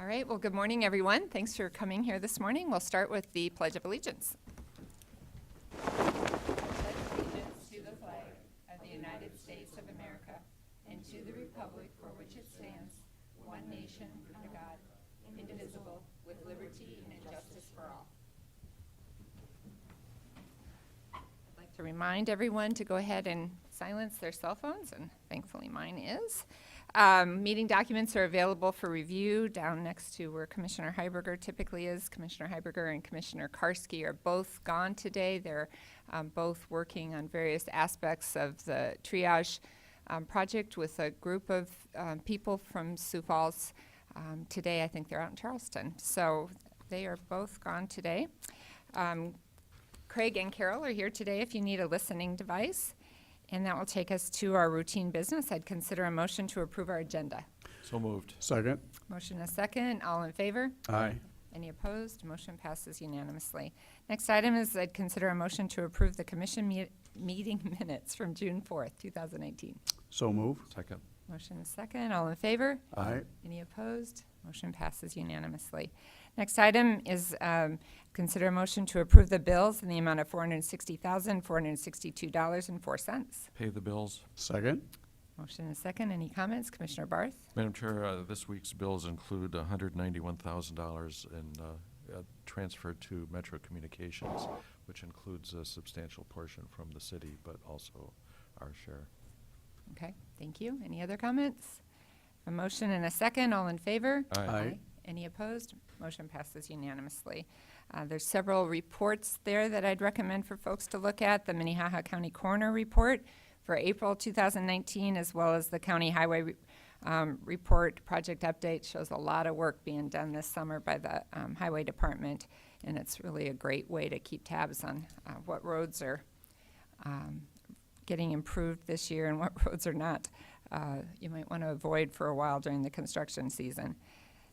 All right, well, good morning, everyone. Thanks for coming here this morning. We'll start with the Pledge of Allegiance. Pledge allegiance to the flag of the United States of America and to the republic for which it stands, one nation, under God, indivisible, with liberty and justice for all. I'd like to remind everyone to go ahead and silence their cell phones, and thankfully mine is. Meeting documents are available for review down next to where Commissioner Heiberger typically is. Commissioner Heiberger and Commissioner Karski are both gone today. They're both working on various aspects of the triage project with a group of people from Sioux Falls. Today, I think they're out in Charleston. So they are both gone today. Craig and Carol are here today if you need a listening device. And that will take us to our routine business. I'd consider a motion to approve our agenda. So moved. Second. Motion and a second. All in favor? Aye. Any opposed? Motion passes unanimously. Next item is I'd consider a motion to approve the commission meeting minutes from June 4th, 2019. So move. Second. Motion and a second. All in favor? Aye. Any opposed? Motion passes unanimously. Next item is consider a motion to approve the bills in the amount of $460,462.04. Pay the bills. Second. Motion and a second. Any comments? Commissioner Barth? Madam Chair, this week's bills include $191,000 in transfer to Metro Communications, which includes a substantial portion from the city, but also our share. Okay, thank you. Any other comments? A motion and a second. All in favor? Aye. Any opposed? Motion passes unanimously. There's several reports there that I'd recommend for folks to look at. The Minnehaha County Coroner Report for April 2019, as well as the County Highway Report project update, shows a lot of work being done this summer by the Highway Department, and it's really a great way to keep tabs on what roads are getting improved this year and what roads are not. You might want to avoid for a while during the construction season.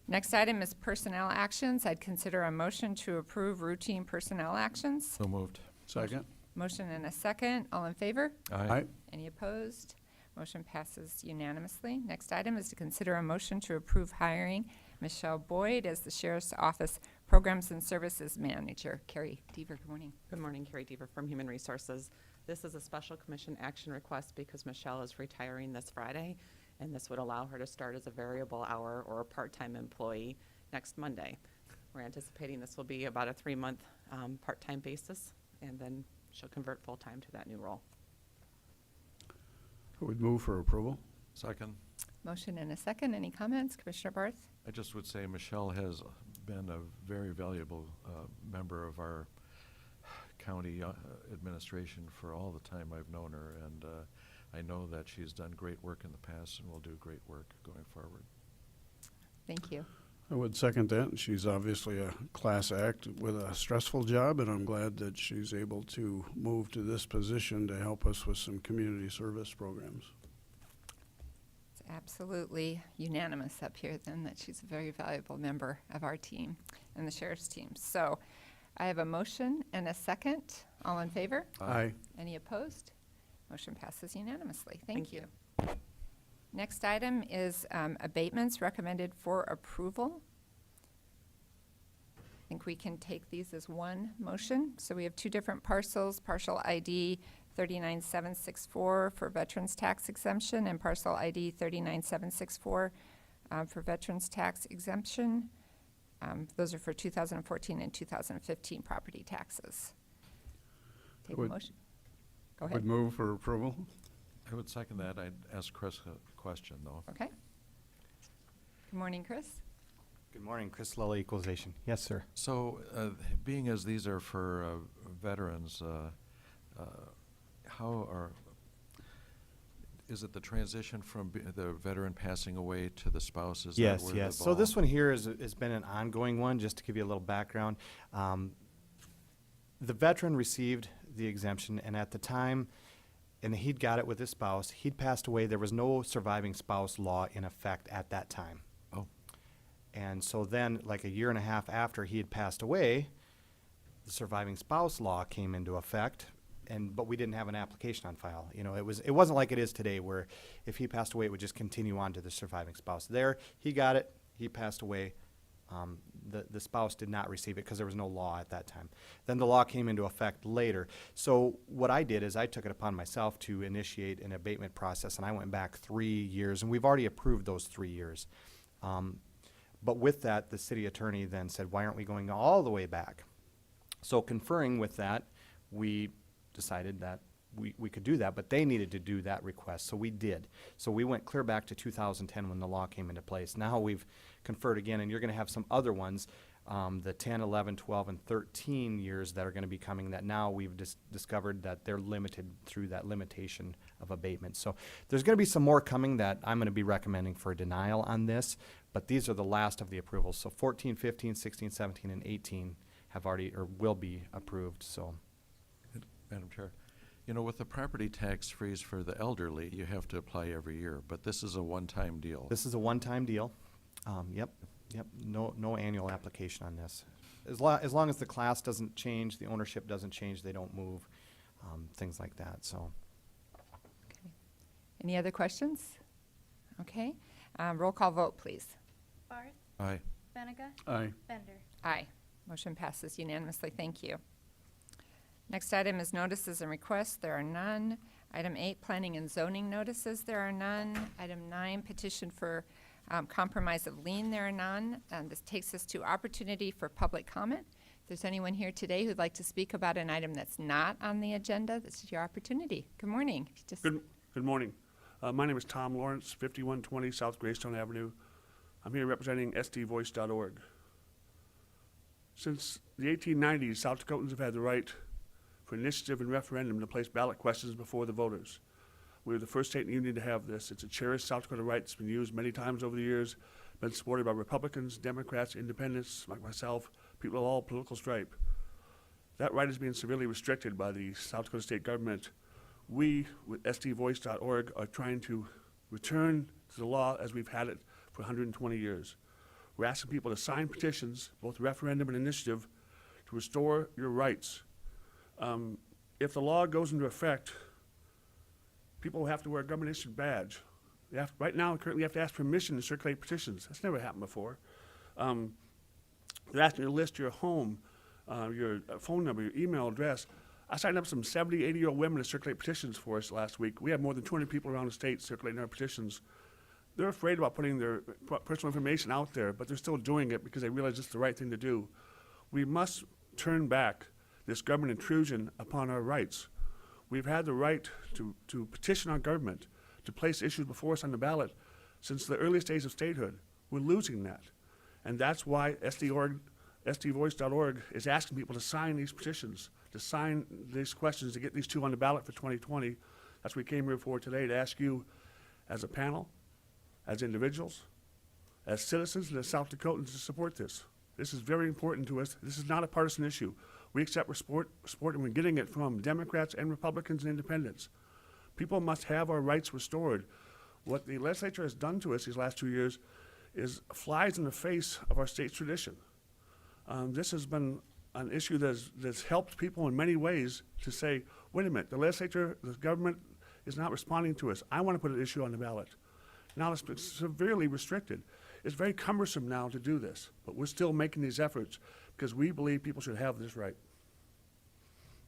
Next item is personnel actions. I'd consider a motion to approve routine personnel actions. So moved. Second. Motion and a second. All in favor? Aye. Any opposed? Motion passes unanimously. Next item is to consider a motion to approve hiring Michelle Boyd as the Sheriff's Office Programs and Services Manager. Carrie Deaver, good morning. Good morning, Carrie Deaver from Human Resources. This is a special commission action request because Michelle is retiring this Friday, and this would allow her to start as a variable hour or a part-time employee next Monday. We're anticipating this will be about a 3-month part-time basis, and then she'll convert full-time to that new role. I would move for approval. Second. Motion and a second. Any comments? Commissioner Barth? I just would say Michelle has been a very valuable member of our county administration for all the time I've known her, and I know that she's done great work in the past and will do great work going forward. Thank you. I would second that. She's obviously a class act with a stressful job, and I'm glad that she's able to move to this position to help us with some community service programs. It's absolutely unanimous up here then that she's a very valuable member of our team and the sheriff's team. So I have a motion and a second. All in favor? Aye. Any opposed? Motion passes unanimously. Thank Thank you. Next item is abatements recommended for approval. I think we can take these as one motion. So we have two different parcels, parcel ID 39764 for veterans tax exemption and parcel ID 39764 for veterans tax exemption. Those are for 2014 and 2015 property taxes. Take a motion. Go Would ahead. move for approval. I would second that. I'd ask Chris a question, though. Okay. Good morning, Chris. Good morning, Chris Lilly, Equalization. Yes, sir. So, being as these are for veterans, is it the transition from the veteran passing away to the spouse? Is Yes, that where yes. the So this ball- one here has been an ongoing one, just to give you a little background. The veteran received the exemption, and at the time, and he'd got it with his spouse, he'd passed away. There was no surviving spouse law in effect at that time. Oh, And so then, like a year and a half after he had passed away, the surviving spouse law came into effect, but we didn't have an application on file. You know, it wasn't like it is today, where if he passed away, it would just continue on to the surviving spouse. There, he got it, he passed away, The spouse did not receive it because there was no law at that time. Then the law came into effect later. So what I did is I took it upon myself to initiate an abatement process, and I went back 3 years, and we've already approved those 3 years. But with that, the city attorney then said, why aren't we going all the way back? So conferring with that, we decided that we could do that, but they needed to do that request, so we did. So we went clear back to 2010 when the law came into place. Now we've conferred again, and you're going to have some other ones, the 10, 11, 12, and 13 years that are going to be coming that now we've discovered that they're limited through that limitation of abatement. So there's going to be some more coming that I'm going to be recommending for a denial on this, but these are the last of the approvals. So 14, 15, 16, 17, and 18 have already or will be approved. So, Madam Chair, you know, with the property tax freeze for the elderly, you have to apply every year, but this is a one-time deal. this is a one-time deal. Yep. No annual application on this. As long as the class doesn't change, the ownership doesn't change, they don't move, things like that. So, Okay. Any other questions? Okay. Roll call vote, please. Barth, Aye. Benega, Aye. Bender. Aye. Motion passes unanimously. Thank you. Next item is notices and requests. There are none. Item 8, planning and zoning notices. There are none. Item 9, petition for compromise of lien. There are none. This takes us to opportunity for public comment. If there's anyone here today who'd like to speak about an item that's not on the agenda, this is your opportunity. Good morning. Good morning. My name is Tom Lawrence, 5120 South Greystone Avenue. I'm here representing sdvoice.org. Since the 1890s, South Dakotans have had the right for initiative and referendum to place ballot questions before the voters. We were the first state in the union to have this. It's a cherished South Dakota right. It's been used many times over the years, been supported by Republicans, Democrats, Independents, like myself, people of all political stripe. That right is being severely restricted by the South Dakota state government. We, with sdvoice.org, are trying to return to the law as we've had it for 120 years. We're asking people to sign petitions, both referendum and initiative, to restore your rights. If the law goes into effect, people have to wear a government-issued badge. Right now, currently, you have to ask permission to circulate petitions. That's never happened before. They're asking you to list your home, your phone number, your email address. I signed up some 70, 80-year-old women to circulate petitions for us last week. We have more than 200 people around the state circulating our petitions. They're afraid about putting their personal information out there, but they're still doing it because they realize it's the right thing to do. We must turn back this government intrusion upon our rights. We've had the right to petition our government, to place issues before us on the ballot since the earliest days of statehood. We're losing that. And that's why sdvoice.org is asking people to sign these petitions, to sign these questions, to get these 2 on the ballot for 2020. That's what we came here for today, to ask you as a panel, as individuals, as citizens, and as South Dakotans to support this. This is very important to us. This is not a partisan issue. We accept support, and we're getting it from Democrats and Republicans and Independents. People must have our rights restored. What the legislature has done to us these last 2 years is flies in the face of our state's tradition. This has been an issue that's helped people in many ways to say, wait a minute, the legislature, the government is not responding to us. I want to put an issue on the ballot. Now it's severely restricted. It's very cumbersome now to do this, but we're still making these efforts because we believe people should have this right.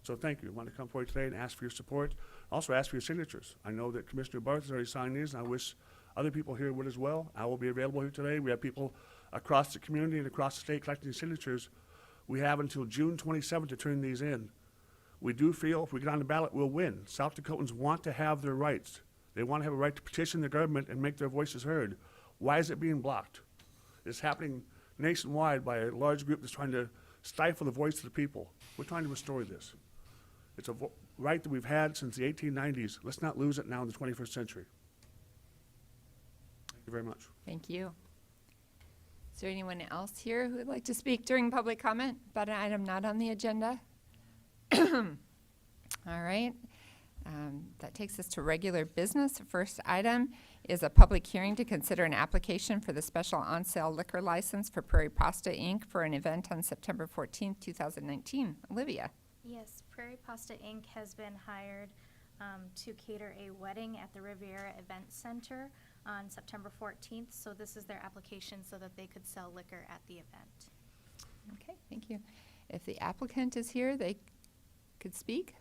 So thank you. I want to come forward today and ask for your support. Also ask for your signatures. I know that Commissioner Barth has already signed these, and I wish other people here would as well. I will be available here today. We have people across the community and across the state collecting signatures. We have until June 27th to turn these in. We do feel if we get on the ballot, we'll win. South Dakotans want to have their rights. They want to have a right to petition the government and make their voices heard. Why is it being blocked? It's happening nationwide by a large group that's trying to stifle the voice of the people. We're trying to restore this. It's a right that we've had since the 1890s. Let's not lose it now in the 21st century. Thank you very much. Thank you. Is there anyone else here who would like to speak during public comment about an item not on the agenda? All right. That takes us to regular business. The first item is a public hearing to consider an application for the special on-sale liquor license for Prairie Pasta, Inc. for an event on September 14th, 2019. Olivia. Yes, Prairie Pasta Inc. has been hired to cater a wedding at the Riviera Event Center on September 14th. So this is their application so that they could sell liquor at the event. Okay, thank you. If the applicant is here, they could speak.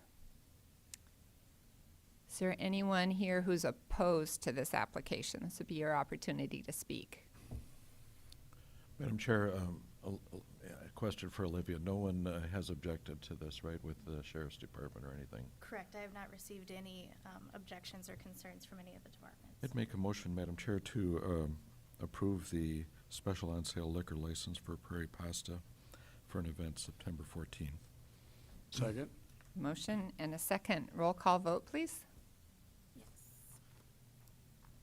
Is there anyone here who's opposed to this application? This would be your opportunity to speak. Madam Chair, a question for Olivia. No one has objected to this, right, with the Sheriff's Department or anything? Correct. I have not received any objections or concerns from any of the departments. I'd make a motion, Madam Chair, to approve the special on-sale liquor license for Prairie Pasta for an event September 14. Second? Motion and a second. Roll call vote, please. Yes.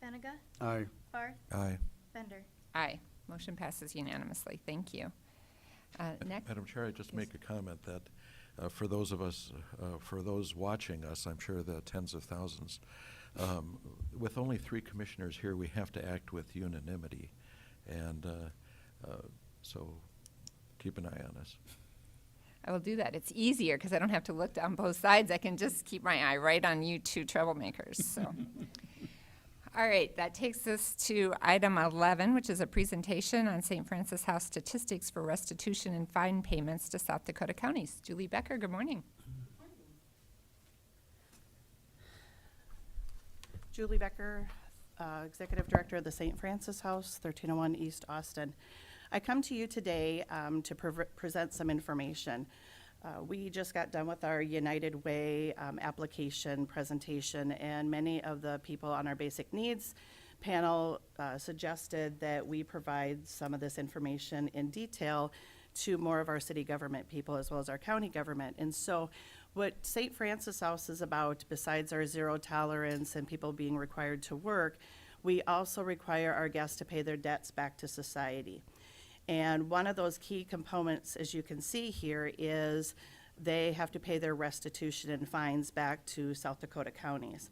Benega? Aye. Barth? Aye. Bender? Aye. Motion passes unanimously. Thank you. Next. Madam Chair, I'd just Yes. make a comment that for those of us, for those watching us, I'm sure the tens of thousands, with only 3 commissioners here, we have to act with unanimity. And so keep an eye on us. I will do that. It's easier because I don't have to look down both sides. I can just keep my eye right on you two troublemakers. So, all right, that takes us to item 11, which is a presentation on St. Francis House statistics for restitution and fine payments to South Dakota counties. Julie Becker, good morning. Julie Becker, Executive Director of the St. Francis House, 1301 East Austin. I come to you today to present some information. We just got done with our United Way application presentation, and many of the people on our basic needs panel suggested that we provide some of this information in detail to more of our city government people as well as our county government. And so what St. Francis House is about, besides our zero tolerance and people being required to work, we also require our guests to pay their debts back to society. And one of those key components, as you can see here, is they have to pay their restitution and fines back to South Dakota counties.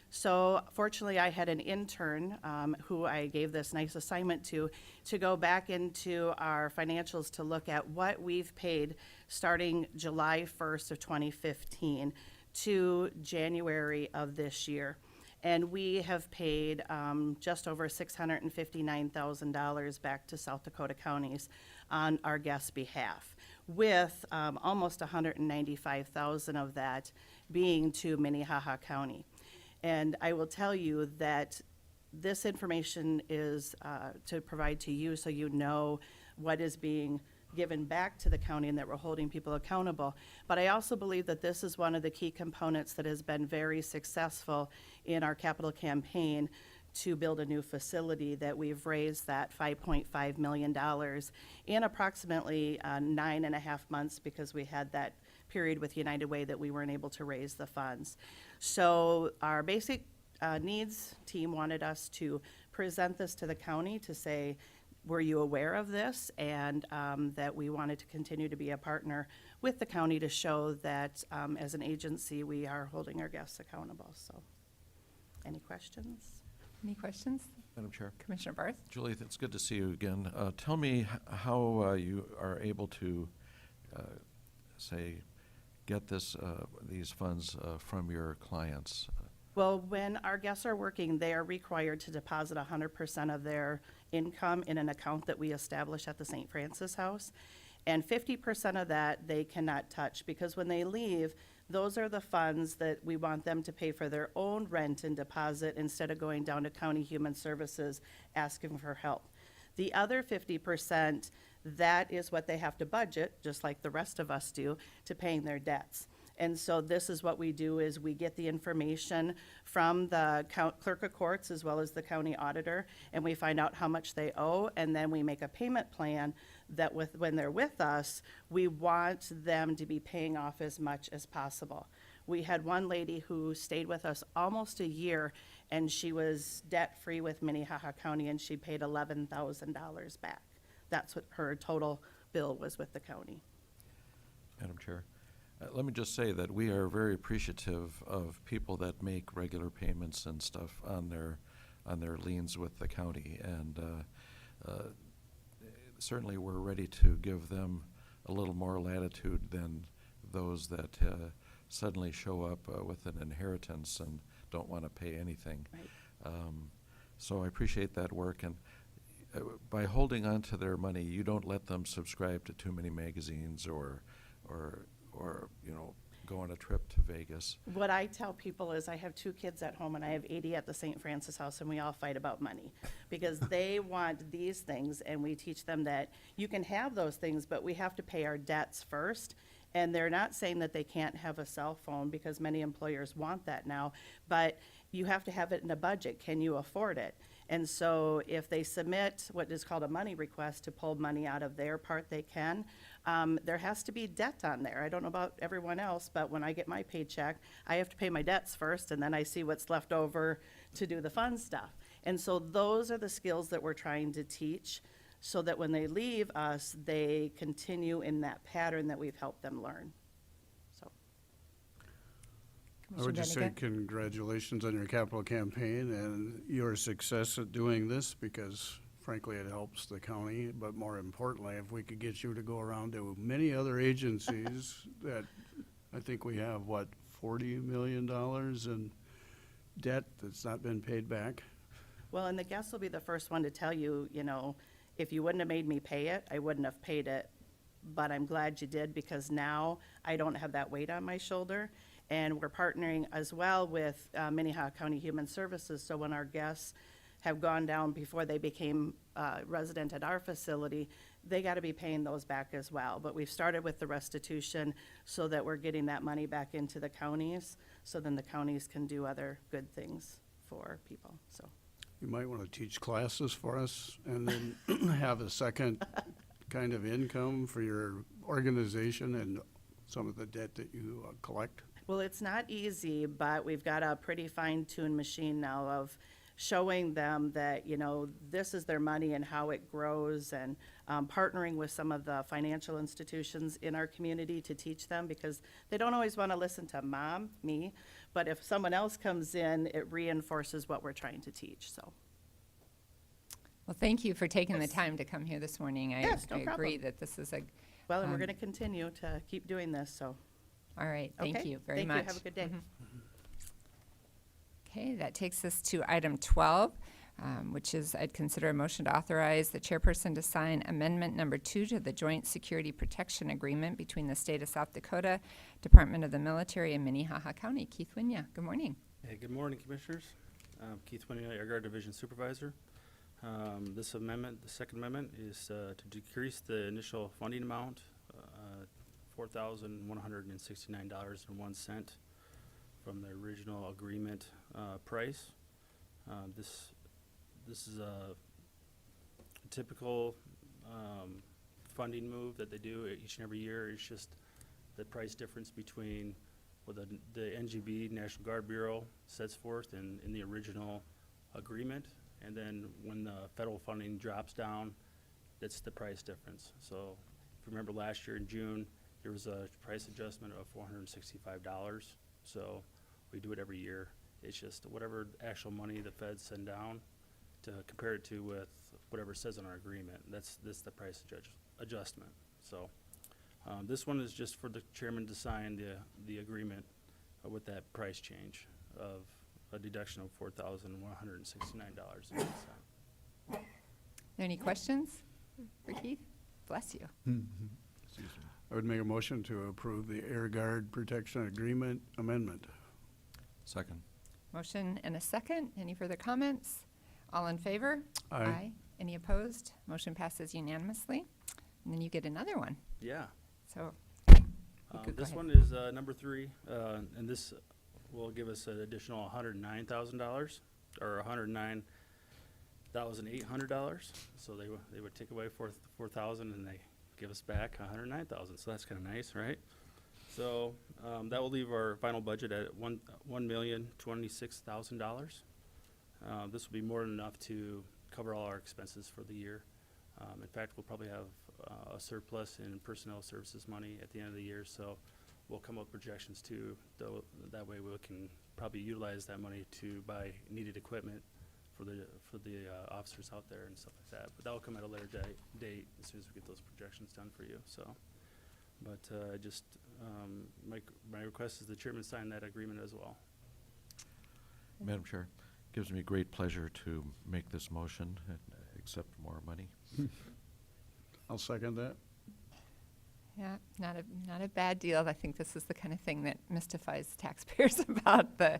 So fortunately, I had an intern who I gave this nice assignment to go back into our financials to look at what we've paid starting July 1st of 2015 to January of this year. And we have paid just over $659,000 back to South Dakota counties on our guests' behalf, with almost $195,000 of that being to Minnehaha County. And I will tell you that this information is to provide to you so you know what is being given back to the county and that we're holding people accountable. But I also believe that this is one of the key components that has been very successful in our capital campaign to build a new facility, that we've raised that $5.5 million in approximately 9.5 months, because we had that period with United Way that we weren't able to raise the funds. So our basic needs team wanted us to present this to the county to say, were you aware of this? And that we wanted to continue to be a partner with the county to show that as an agency, we are holding our guests accountable. So, any questions? Any questions? Madam Chair. Commissioner Barth? Julie, it's good to see you again. Tell me how you are able to, say, get these funds from your clients. Well, when our guests are working, they are required to deposit 100% of their income in an account that we establish at the St. Francis House. And 50% of that they cannot touch, because when they leave, those are the funds that we want them to pay for their own rent and deposit instead of going down to County Human Services asking for help. The other 50%, that is what they have to budget, just like the rest of us do, to paying their debts. And so this is what we do, is we get the information from the clerk of courts as well as the county auditor, and we find out how much they owe, and then we make a payment plan that when they're with us, we want them to be paying off as much as possible. We had one lady who stayed with us almost a year, and she was debt-free with Minnehaha County, and she paid $11,000 back. That's what her total bill was with the county. Madam Chair. Let me just say that we are very appreciative of people that make regular payments and stuff on their liens with the county, and certainly we're ready to give them a little more latitude than those that suddenly show up with an inheritance and don't want to pay anything. Right. So I appreciate that work, and by holding on to their money, you don't let them subscribe to too many magazines or you know, go on a trip to Vegas. What I tell people is I have 2 kids at home and I have 80 at the St. Francis house, and we all fight about money because they want these things, and we teach them that you can have those things, but we have to pay our debts first. And they're not saying that they can't have a cell phone, because many employers want that now, but you have to have it in a budget. Can you afford it? And so if they submit what is called a money request to pull money out of their part, they can. There has to be debt on there. I don't know about everyone else, but when I get my paycheck, I have to pay my debts first, and then I see what's left over to do the fun stuff. And so those are the skills that we're trying to teach, so that when they leave us, they continue in that pattern that we've helped them learn. So, I would just say Commissioner congratulations on your capital campaign and your success at doing this, because frankly, it helps the county. But more importantly, if we could get you to go around to many other agencies that, I think we have, what, $40 million in debt that's not been paid back? well, and the guest will be the first one to tell you, you know, if you wouldn't have made me pay it, I wouldn't have paid it. But I'm glad you did, because now I don't have that weight on my shoulder. And we're partnering as well with Minnehaha County Human Services. So when our guests have gone down before they became resident at our facility, they got to be paying those back as well. But we've started with the restitution so that we're getting that money back into the counties, so then the counties can do other good things for people, so. You might want to teach classes for us and then have a second kind of income for your organization and some of the debt that you collect. Well, it's not easy, but we've got a pretty fine-tuned machine now of showing them that, you know, this is their money and how it grows, and partnering with some of the financial institutions in our community to teach them, because they don't always want to listen to me, but if someone else comes in, it reinforces what we're trying to teach, so. Well, thank you for taking the Yes. time to come here this morning. Yes, no I agree problem. that this is a, Well, and we're Um, going to continue to keep doing this, so. all right, thank Okay? you very much. Thank you, have a good day. Okay, that takes us to item 12, which is I'd consider a motion to authorize the chairperson to sign amendment number 2 to the Joint Security Protection Agreement between the State of South Dakota, Department of the Military, and Minnehaha County. Keith Winya, good morning. Hey, good morning, Commissioners. Keith Winnie, Air Guard Division Supervisor. This amendment, the second amendment, is to decrease the initial funding amount, $4,169.01 from the original agreement price. This is a typical funding move that they do each and every year. It's just the price difference between what the NGB, National Guard Bureau, sets forth in the original agreement. And then when the federal funding drops down, that's the price difference. So if you remember last year in June, there was a price adjustment of $465. So we do it every year. It's just whatever actual money the feds send down to compare it to with whatever it says in our agreement. That's the price adjustment. So this one is just for the chairman to sign the agreement with that price change of a deduction of $4,169. Are there any questions for Keith? Bless you. I would make a motion to approve the Air Guard Protection Agreement amendment. Second. Motion and a second. Any further comments? All in favor? Aye. Any opposed? Motion passes unanimously. And then you get another one. Yeah. So you could go This ahead. one is number 3, and this will give us an additional $109,000, or $109,800. So they would take away $4,000 and they give us back $109,000. So that's kind of nice, right? So that will leave our final budget at $1,026,000. This will be more than enough to cover all our expenses for the year. In fact, we'll probably have a surplus in personnel services money at the end of the year, so we'll come up with projections too. That way we can probably utilize that money to buy needed equipment for the officers out there and stuff like that. But that will come at a later date as soon as we get those projections done for you. So, but my request is the chairman sign that agreement as well. Madam Chair, gives me great pleasure to make this motion and accept more money. I'll second that. Yeah, not a bad deal. I think this is the kind of thing that mystifies taxpayers about the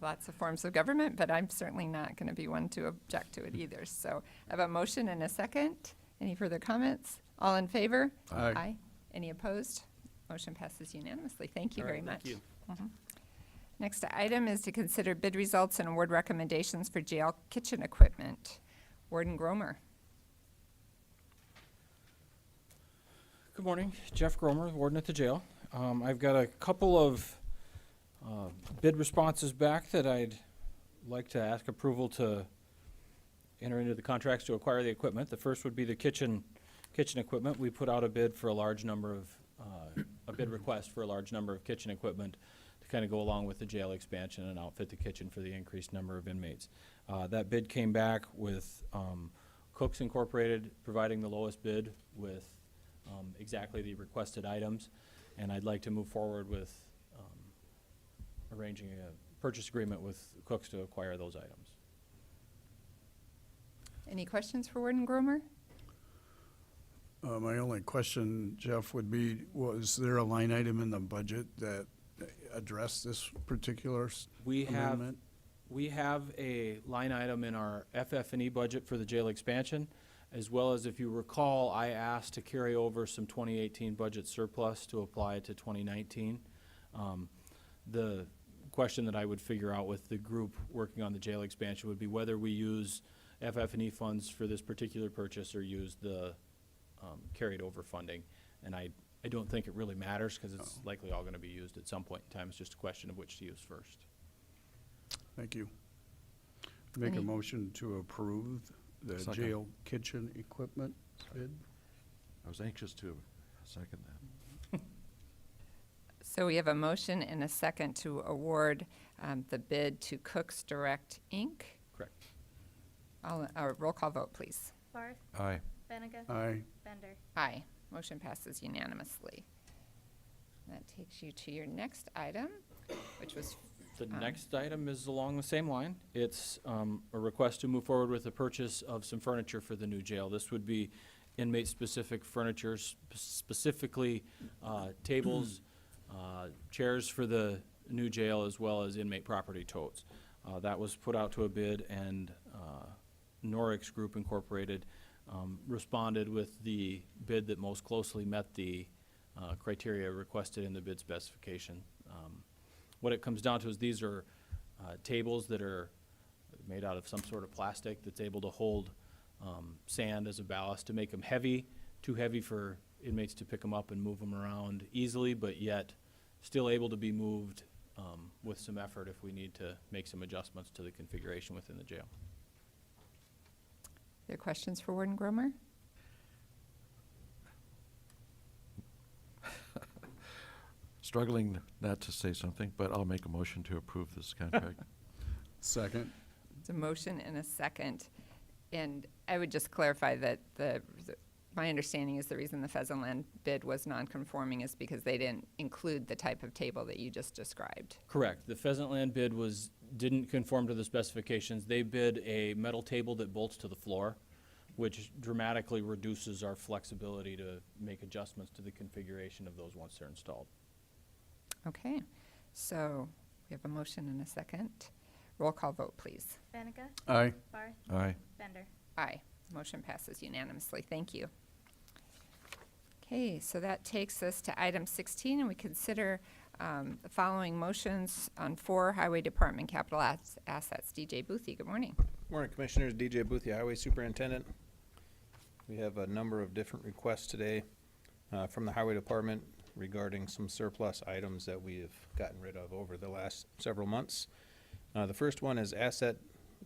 lots of forms of government, but I'm certainly not going to be one to object to it either. So I have a motion and a second. Any further comments? All in favor? Aye. Any opposed? Motion passes unanimously. Thank you All very right, much. thank you. Mhm. Next item is to consider bid results and award recommendations for jail kitchen equipment. Warden Gromer. Good morning, Jeff Gromer, warden at the jail. I've got a couple of bid responses back that I'd like to ask approval to enter into the contracts to acquire the equipment. The first would be the kitchen equipment. We put out a bid for a large number of, a bid request for a large number of kitchen equipment to kind of go along with the jail expansion and outfit the kitchen for the increased number of inmates. That bid came back with Cooks Incorporated providing the lowest bid with exactly the requested items, and I'd like to move forward with arranging a purchase agreement with Cooks to acquire those items. Any questions for Warden Gromer? My only question, Jeff, would be, was there a line item in the budget that addressed this particular amendment? We have a line item in our FF&E budget for the jail expansion, as well as, if you recall, I asked to carry over some 2018 budget surplus to apply to 2019. The question that I would figure out with the group working on the jail expansion would be whether we use FF&E funds for this particular purchase or use the carried over funding. And I don't think it really matters because it's likely all going to be used at some point in time. It's just a question of which to use first. Thank you. Make a Any- motion to approve the Second. jail kitchen equipment bid. I was anxious to second that. So we have a motion and a second to award the bid to Cooks Direct, Inc. Correct. Roll call vote, please. Barth, Aye. Benega, Aye. Bender. Aye. Motion passes unanimously. That takes you to your next item, which was The next item is along the same line. It's a request to move forward with the purchase of some furniture for the new jail. This would be inmate-specific furniture, specifically tables, chairs for the new jail, as well as inmate property totes. That was put out to a bid, and Norix Group Incorporated responded with the bid that most closely met the criteria requested in the bid specification. What it comes down to is these are tables that are made out of some sort of plastic that's able to hold sand as a ballast to make them heavy, too heavy for inmates to pick them up and move them around easily, but yet still able to be moved with some effort if we need to make some adjustments to the configuration within the jail. there questions for Warden Gromer? Struggling not to say something, but I'll make a motion to approve this contract. Second. It's a motion and a second. And I would just clarify that my understanding is the reason the Pheasant Land bid was non-conforming is because they didn't include the type of table that you just described. Correct. The Pheasant Land bid didn't conform to the specifications. They bid a metal table that bolts to the floor, which dramatically reduces our flexibility to make adjustments to the configuration of those once they're installed. Okay, so we have a motion and a second. Roll call vote, please. Benega, Aye. Barth, Aye. Bender. Aye. Motion passes unanimously. Thank you. Okay, so that takes us to item 16, and we consider the following motions on 4 Highway Department capital assets. DJ Boothie, good morning. Morning, Commissioners. DJ Boothia, Highway Superintendent. We have a number of different requests today from the Highway Department regarding some surplus items that we have gotten rid of over the last several months. The first one is asset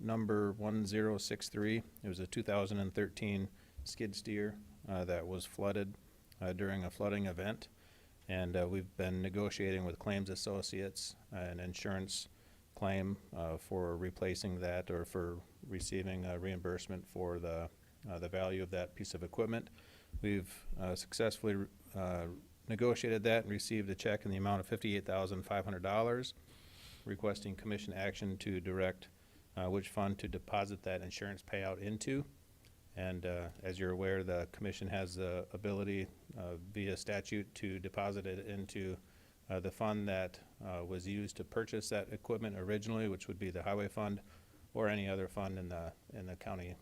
number 1063. It was a 2013 skid steer that was flooded during a flooding event. And we've been negotiating with Claims Associates an insurance claim for replacing that or for receiving a reimbursement for the value of that piece of equipment. We've successfully negotiated that and received a check in the amount of $58,500, requesting commission action to direct which fund to deposit that insurance payout into. And as you're aware, the commission has the ability via statute to deposit it into the fund that was used to purchase that equipment originally, which would be the highway fund, or any other fund in the county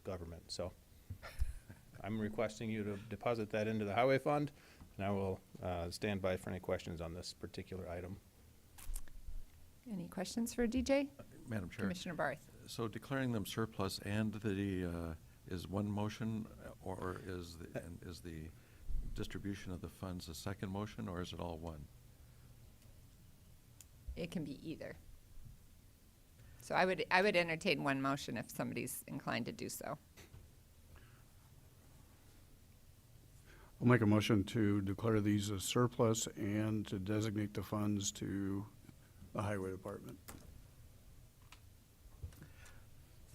government. So I'm requesting you to deposit that into the highway fund, and I will stand by for any questions on this particular item. Any questions for DJ? Madam Chair. Commissioner Barth? So declaring them surplus and is one motion, or is the distribution of the funds a second motion, or is it all one? It can be either. So I would entertain one motion if somebody's inclined to do so. I'll make a motion to declare these as surplus and to designate the funds to the highway department.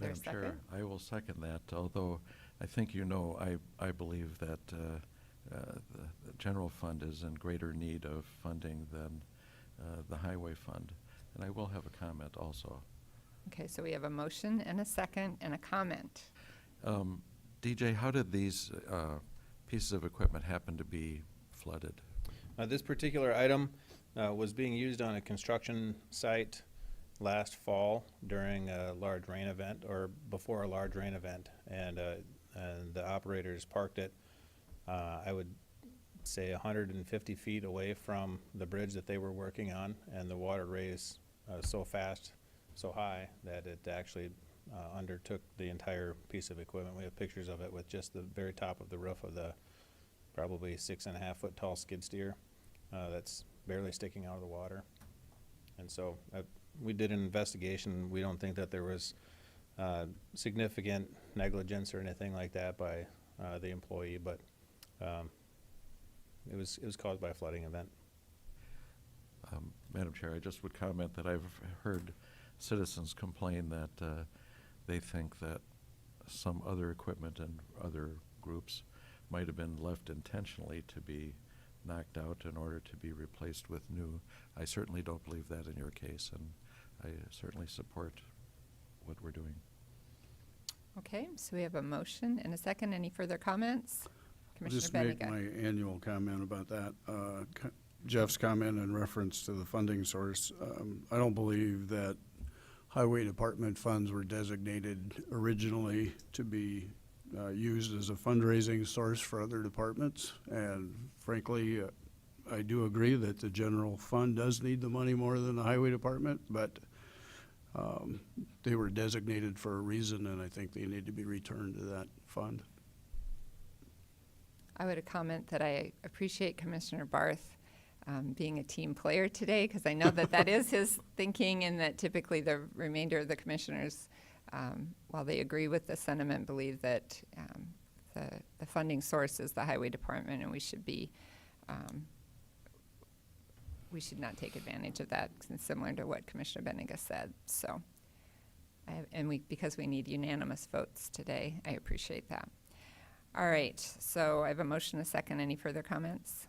Is there a Madam Chair, second? I will second that, although I think I believe that the general fund is in greater need of funding than the highway fund. And I will have a comment also. Okay, so we have a motion and a second and a comment. DJ, how did these pieces of equipment happen to be flooded? This particular item was being used on a construction site last fall during a large rain event, or before a large rain event, and the operators parked it, I would say 150 feet away from the bridge that they were working on, and the water raised so fast, so high, that it actually undertook the entire piece of equipment. We have pictures of it with just the very top of the roof of the probably 6.5 foot tall skid steer that's barely sticking out of the water. And so we did an investigation. We don't think that there was significant negligence or anything like that by the employee, but it was caused by a flooding event. Madam Chair, I just would comment that I've heard citizens complain that they think that some other equipment and other groups might have been left intentionally to be knocked out in order to be replaced with new. I certainly don't believe that in your case, and I certainly support what we're doing. Okay, so we have a motion and a second. Any further comments? I'll Commissioner just make Benega. my annual comment about that. Jeff's comment in reference to the funding source. I don't believe that highway department funds were designated originally to be used as a fundraising source for other departments. And frankly, I do agree that the general fund does need the money more than the highway department, but they were designated for a reason, and I think they need to be returned to that fund. I would comment that I appreciate Commissioner Barth being a team player today, because I know that that is his thinking, and that typically the remainder of the commissioners, while they agree with the sentiment, believe that the funding source is the highway department, and we should not take advantage of that, similar to what Commissioner Benega said. So, because we need unanimous votes today, I appreciate that. All right, so I have a motion, a second. Any further comments?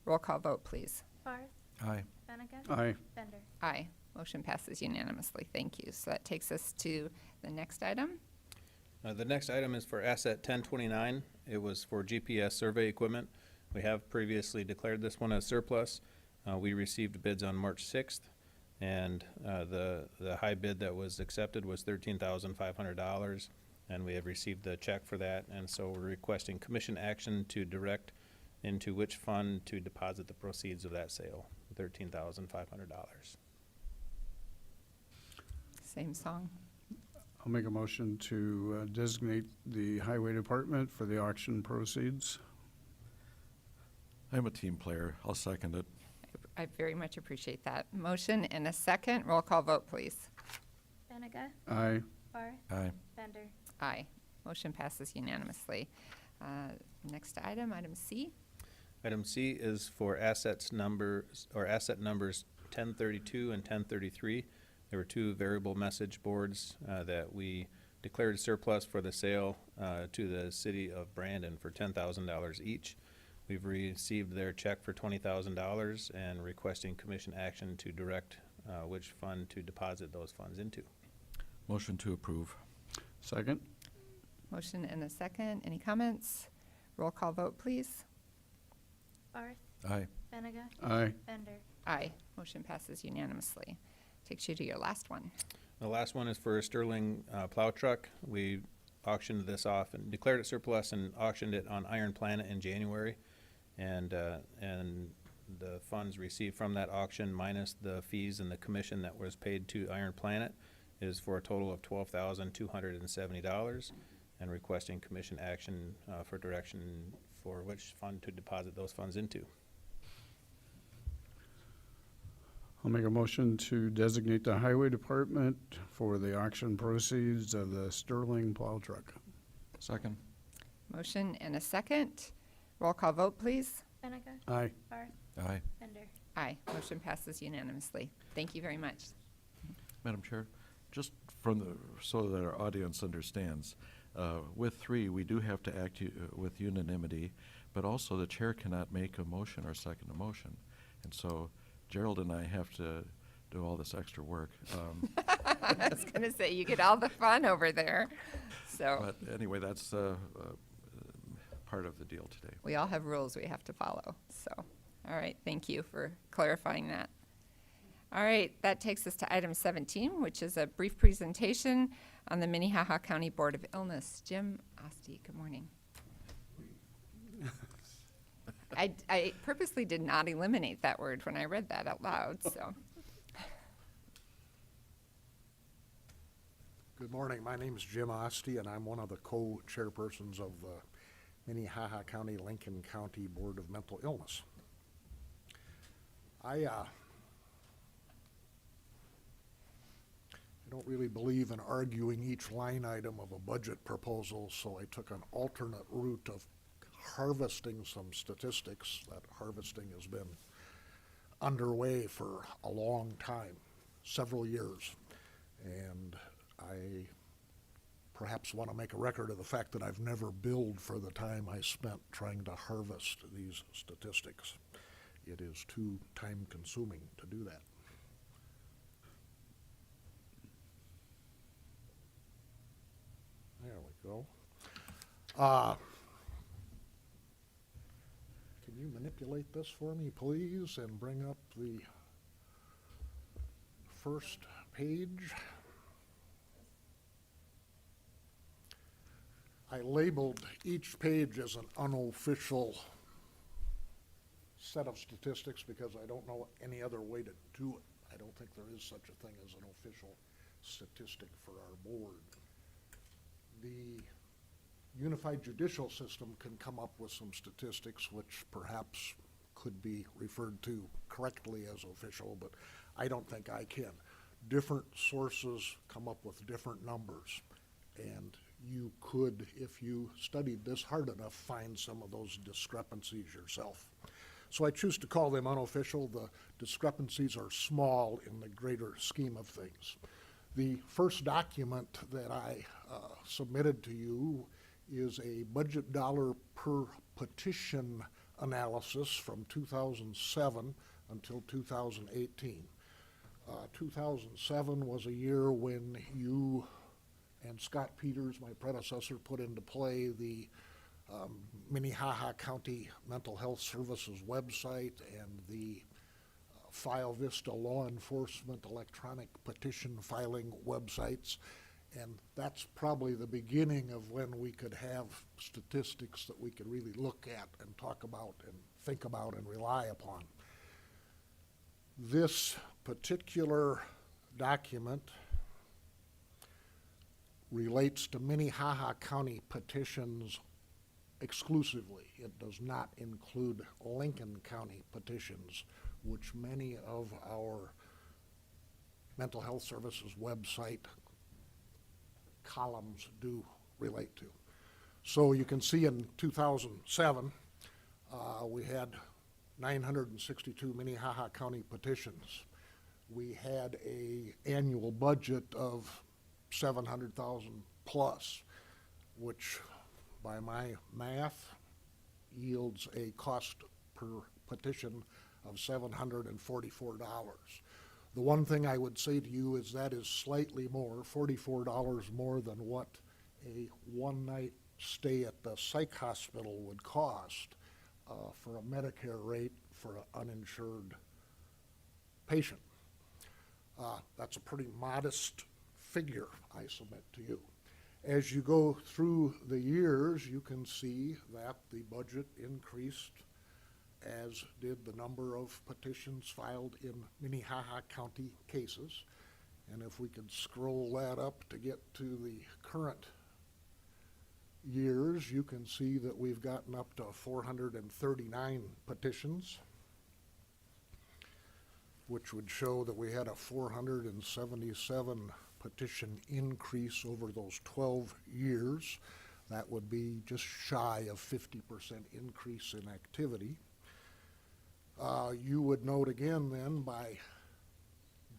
Roll call vote, please. Barth, Aye. Benega. Aye. Bender. Aye. Motion passes unanimously. Thank you. So that takes us to the next item. The next item is for asset 1029. It was for GPS survey equipment. We have previously declared this one as surplus. We received bids on March 6th, and the high bid that was accepted was $13,500, and we have received the check for that, and so we're requesting commission action to direct into which fund to deposit the proceeds of that sale, $13,500. Same song. I'll make a motion to designate the highway department for the auction proceeds. I'm a team player. I'll second it. I very much appreciate that. Motion and a second. Roll call vote, please. Benega. Aye. Barth. Aye. Bender. Aye. Motion passes unanimously. Next item, item C. Item C is for asset numbers 1032 and 1033. There were two variable message boards that we declared surplus for the sale to the city of Brandon for $10,000 each. We've received their check for $20,000 and requesting commission action to direct which fund to deposit those funds into. Motion to approve. Second? Motion and a second. Any comments? Roll call vote, please. Barth, Aye. Benega, Aye. Bender. Aye. Motion passes unanimously. Takes you to your last one. The last one is for a Sterling plow truck. We auctioned this off and declared it surplus and auctioned it on Iron Planet in January. And the funds received from that auction minus the fees and the commission that was paid to Iron Planet is for a total of $12,270, and requesting commission action for direction for which fund to deposit those funds into. I'll make a motion to designate the highway department for the auction proceeds of the Sterling plow truck. Second. Motion and a second. Roll call vote, please. Benega, Aye. Barth, Aye. Bender. Aye. Motion passes unanimously. Thank you very much. Madam Chair, just so that our audience understands, with 3, we do have to act with unanimity, but also the chair cannot make a motion or second a motion. And so Gerald and I have to do all this extra work. I was going to say, you get all the fun over there. So But anyway, that's part of the deal today. we all have rules we have to follow. So, all right. Thank you for clarifying that. All right. That takes us to item 17, which is a brief presentation on the Minnehaha County Board of Illness. Jim Oste, good morning. I purposely did not eliminate that word when I read that out loud, so. Good morning. My name is Jim Oste, and I'm one of the co-chairpersons of the Minnehaha County, Lincoln County Board of Mental Illness. I don't really believe in arguing each line item of a budget proposal, so I took an alternate route of harvesting some statistics. That harvesting has been underway for a long time, several years, and I perhaps want to make a record of the fact that I've never billed for the time I spent trying to harvest these statistics. It is too time-consuming to do that. There we go. Can you manipulate this for me, please, and bring up the first page? I labeled each page as an unofficial set of statistics because I don't know any other way to do it. I don't think there is such a thing as an official statistic for our board. The unified judicial system can come up with some statistics which perhaps could be referred to correctly as official, but I don't think I can. Different sources come up with different numbers, and you could, if you studied this hard enough, find some of those discrepancies yourself. So I choose to call them unofficial. The discrepancies are small in the greater scheme of things. The first document that I submitted to you is a budget dollar per petition analysis from 2007 until 2018. 2007 was a year when you and Scott Peters, my predecessor, put into play the Minnehaha County Mental Health Services website and the File Vista Law Enforcement electronic petition filing websites. And that's probably the beginning of when we could have statistics that we could really look at and talk about and think about and rely upon. This particular document relates to Minnehaha County petitions exclusively. It does not include Lincoln County petitions, which many of our mental health services website columns do relate to. So you can see in 2007, we had 962 Minnehaha County petitions. We had a annual budget of 700,000 plus, which by my math yields a cost per petition of $744. The one thing I would say to you is that is slightly more, $44 more than what a one-night stay at the psych hospital would cost for a Medicare rate for an uninsured patient. That's a pretty modest figure, I submit to you. As you go through the years, you can see that the budget increased, as did the number of petitions filed in Minnehaha County cases. And if we could scroll that up to get to the current years, you can see that we've gotten up to 439 petitions, which would show that we had a 477 petition increase over those 12 years. That would be just shy of 50% increase in activity. You would note again then, by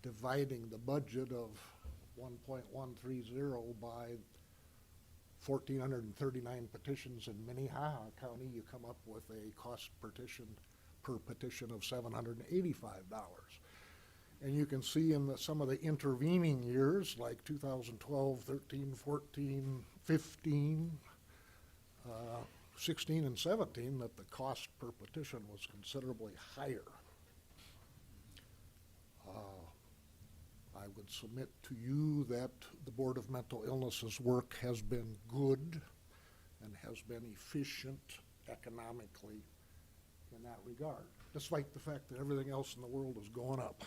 dividing the budget of 1.130 by 1,439 petitions in Minnehaha County, you come up with a cost per petition of $785. And you can see in some of the intervening years, like 2012, 13, 14, 15, 16, and 17, that the cost per petition was considerably higher. I would submit to you that the Board of Mental Illness's work has been good and has been efficient economically in that regard, despite the fact that everything else in the world is going up.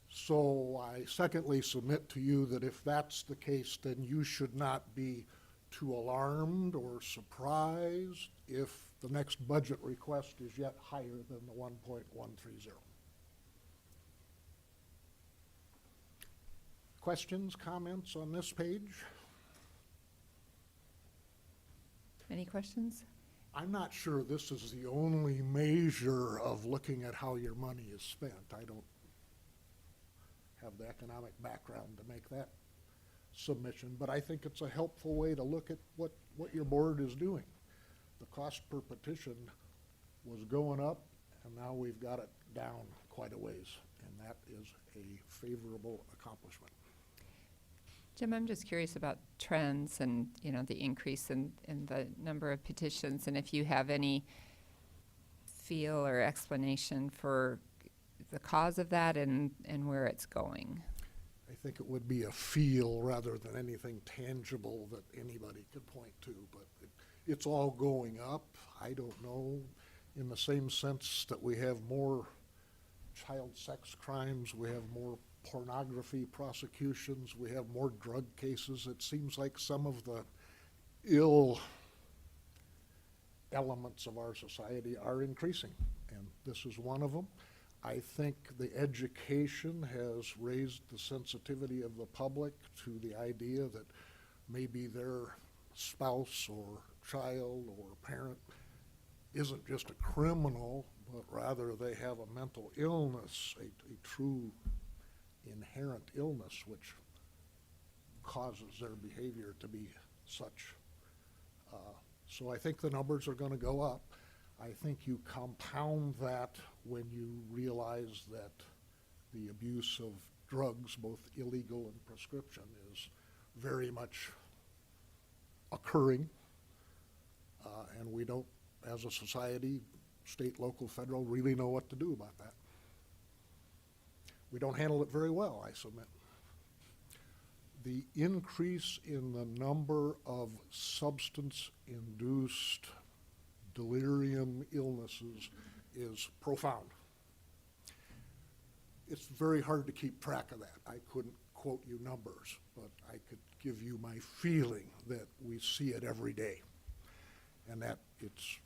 So I secondly submit to you that if that's the case, then you should not be too alarmed or surprised if the next budget request is yet higher than the 1.130. Questions, comments on this page? Any questions? I'm not sure this is the only measure of looking at how your money is spent. I don't have the economic background to make that submission, but I think it's a helpful way to look at what your board is doing. The cost per petition was going up, and now we've got it down quite a ways, and that is a favorable accomplishment. Jim, I'm just curious about trends and, the increase in the number of petitions, and if you have any feel or explanation for the cause of that and where it's going. I think it would be a feel rather than anything tangible that anybody could point to, but it's all going up. I don't know, in the same sense that we have more child sex crimes, we have more pornography prosecutions, we have more drug cases. It seems like some of the ill elements of our society are increasing, and this is one of them. I think the education has raised the sensitivity of the public to the idea that maybe their spouse or child or parent isn't just a criminal, but rather they have a mental illness, a true inherent illness which causes their behavior to be such. So I think the numbers are going to go up. I think you compound that when you realize that the abuse of drugs, both illegal and prescription, is very much occurring, and we don't, as a society, state, local, federal, really know what to do about that. We don't handle it very well, I submit. The increase in the number of substance-induced delirium illnesses is profound. It's very hard to keep track of that. I couldn't quote you numbers, but I could give you my feeling that we see it every day, and that it's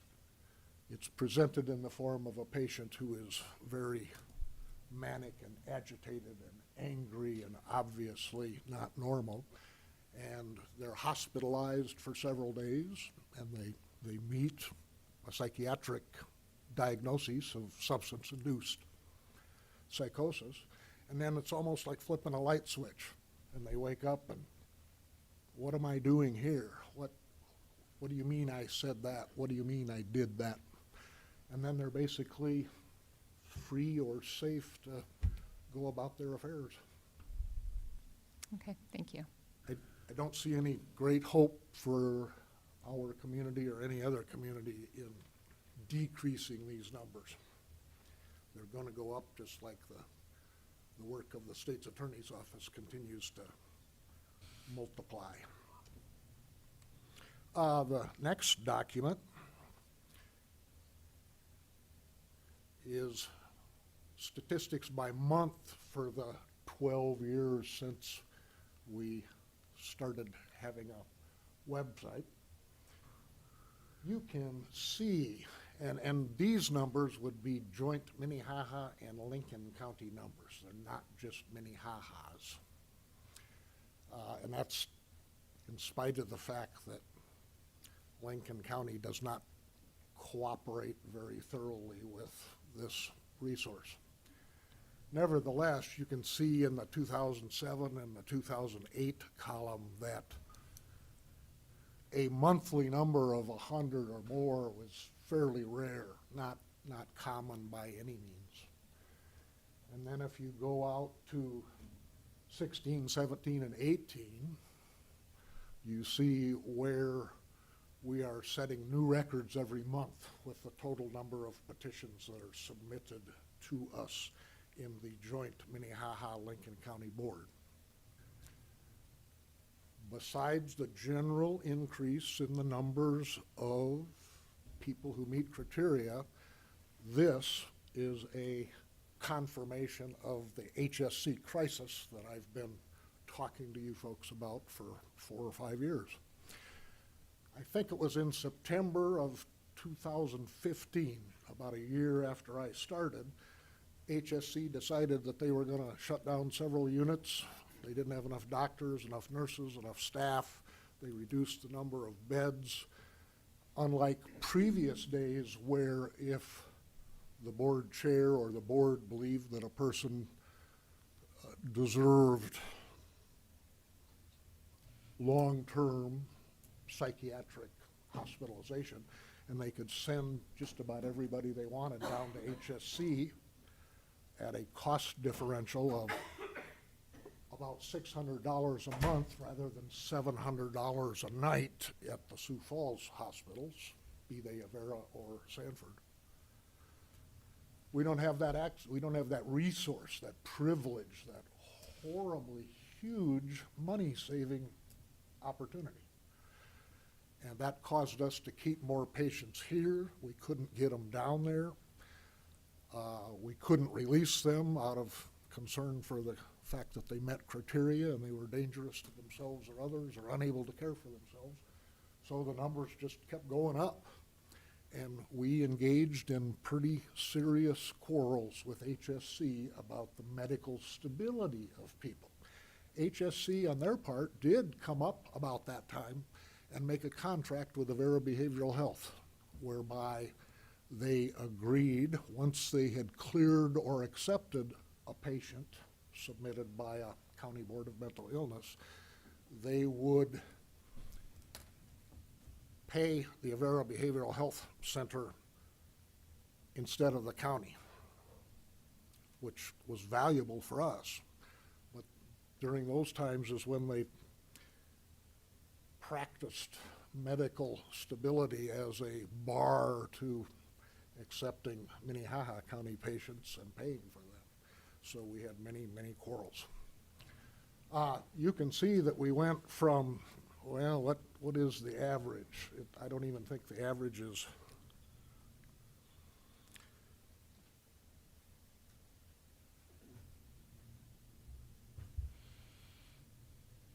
presented in the form of a patient who is very manic and agitated and angry and obviously not normal, and they're hospitalized for several days, and they meet a psychiatric diagnosis of substance-induced psychosis, and then it's almost like flipping a light switch, and they wake up and, what am I doing here? What do you mean I said that? What do you mean I did that? And then they're basically free or safe to go about their affairs. Okay, thank you. I don't see any great hope for our community or any other community in decreasing these numbers. They're gonna go up just like the work of the state's attorney's office continues to multiply. The next document is statistics by month for the 12 years since we started having a website. You can see, and these numbers would be joint Minnehaha and Lincoln County numbers. They're not just Minnehahas. And that's in spite of the fact that Lincoln County does not cooperate very thoroughly with this resource. Nevertheless, you can see in the 2007 and the 2008 column that a monthly number of 100 or more was fairly rare, not common by any means. And then if you go out to 16, 17, and 18, you see where we are setting new records every month with the total number of petitions that are submitted to us in the joint Minnehaha-Lincoln County Board. Besides the general increase in the numbers of people who meet criteria, this is a confirmation of the HSC crisis that I've been talking to you folks about for 4 or 5 years. I think it was in September of 2015, about a year after I started, HSC decided that they were going to shut down several units. They didn't have enough doctors, enough nurses, enough staff. They reduced the number of beds. Unlike previous days where if the board chair or the board believed that a person deserved long-term psychiatric hospitalization, and they could send just about everybody they wanted down to HSC at a cost differential of about $600 a month rather than $700 a night at the Sioux Falls hospitals, be they Avera or Sanford. We don't have that we don't have that resource, that privilege, that horribly huge money-saving opportunity. And that caused us to keep more patients here. We couldn't get them down there. We couldn't release them out of concern for the fact that they met criteria and they were dangerous to themselves or others or unable to care for themselves. So the numbers just kept going up. And we engaged in pretty serious quarrels with HSC about the medical stability of people. HSC, on their part, did come up about that time and make a contract with Avera Behavioral Health, whereby they agreed, once they had cleared or accepted a patient submitted by a county board of mental illness, they would pay the Avera Behavioral Health Center instead of the county, which was valuable for us. But during those times is when they practiced medical stability as a bar to accepting Minnehaha County patients and paying for them. So we had many, many quarrels. You can see that we went from, well, what is the average? I don't even think the average is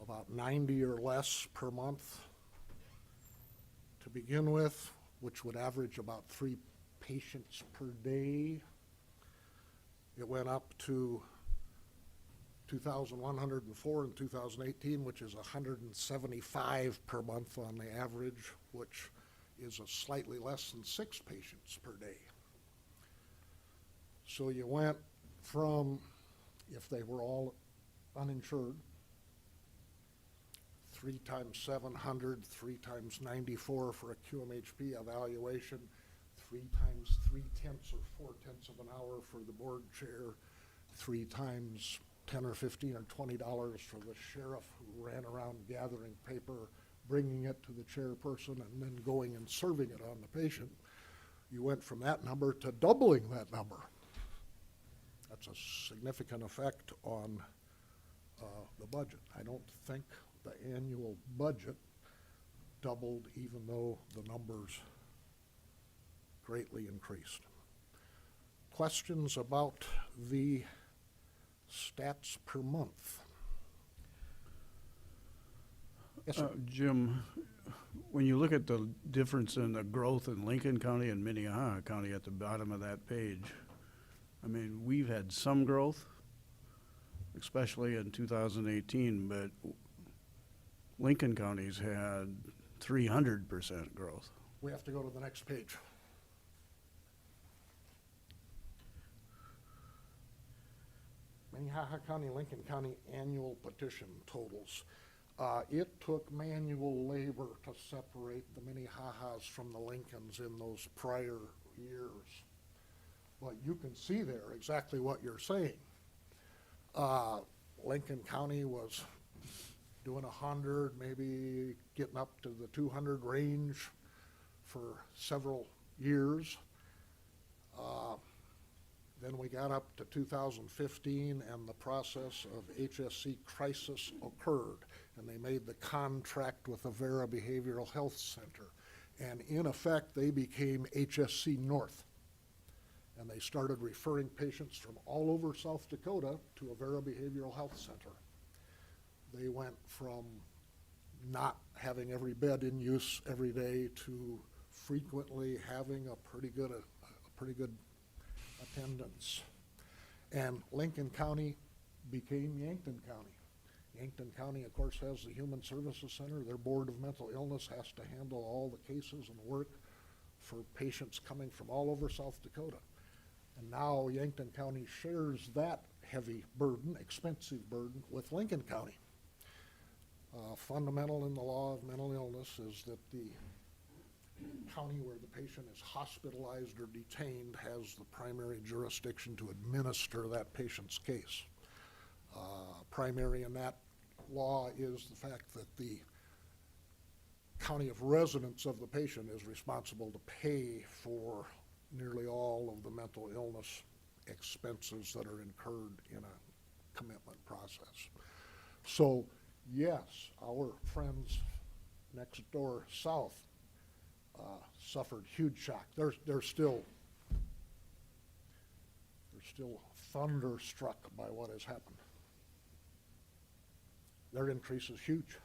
about 90 or less per month to begin with, which would average about 3 patients per day. It went up to 2,104 in 2018, which is 175 per month on the average, which is a slightly less than 6 patients per day. So you went from, if they were all uninsured, 3 times 700, 3 times 94 for a QMHP evaluation, 3 times 3/10 or 4/10 of an hour for the board chair, 3 times 10 or 15 or $20 for the sheriff who ran around gathering paper, bringing it to the chairperson, and then going and serving it on the patient. You went from that number to doubling that number. That's a significant effect on the budget. I don't think the annual budget doubled, even though the numbers greatly increased. Questions about the stats per month? Yes, sir. Jim, when you look at the difference in the growth in Lincoln County and Minnehaha County at the bottom of that page, I mean, we've had some growth, especially in 2018, but Lincoln County's had 300% growth. We have to go to the next page. Minnehaha County, Lincoln County annual petition totals. It took manual labor to separate the Minnehahas from the Lincolns in those prior years. But you can see there exactly what you're saying. Lincoln County was doing 100, maybe getting up to the 200 range for several years. Then we got up to 2015 and the process of HSC crisis occurred, and they made the contract with the Vera Behavioral Health Center. And in effect, they became HSC North. And they started referring patients from all over South Dakota to a Vera Behavioral Health Center. They went from not having every bed in use every day to frequently having a pretty good attendance. And Lincoln County became Yankton County. Yankton County, of course, has the Human Services Center. Their Board of Mental Illness has to handle all the cases and work for patients coming from all over South Dakota. And now Yankton County shares that heavy burden, expensive burden, with Lincoln County. Fundamental in the law of mental illness is that the county where the patient is hospitalized or detained has the primary jurisdiction to administer that patient's case. Primary in that law is the fact that the county of residence of the patient is responsible to pay for nearly all of the mental illness expenses that are incurred in a commitment process. So, yes, our friends next door south suffered huge shock. They're still thunderstruck by what has happened. Their increase is huge.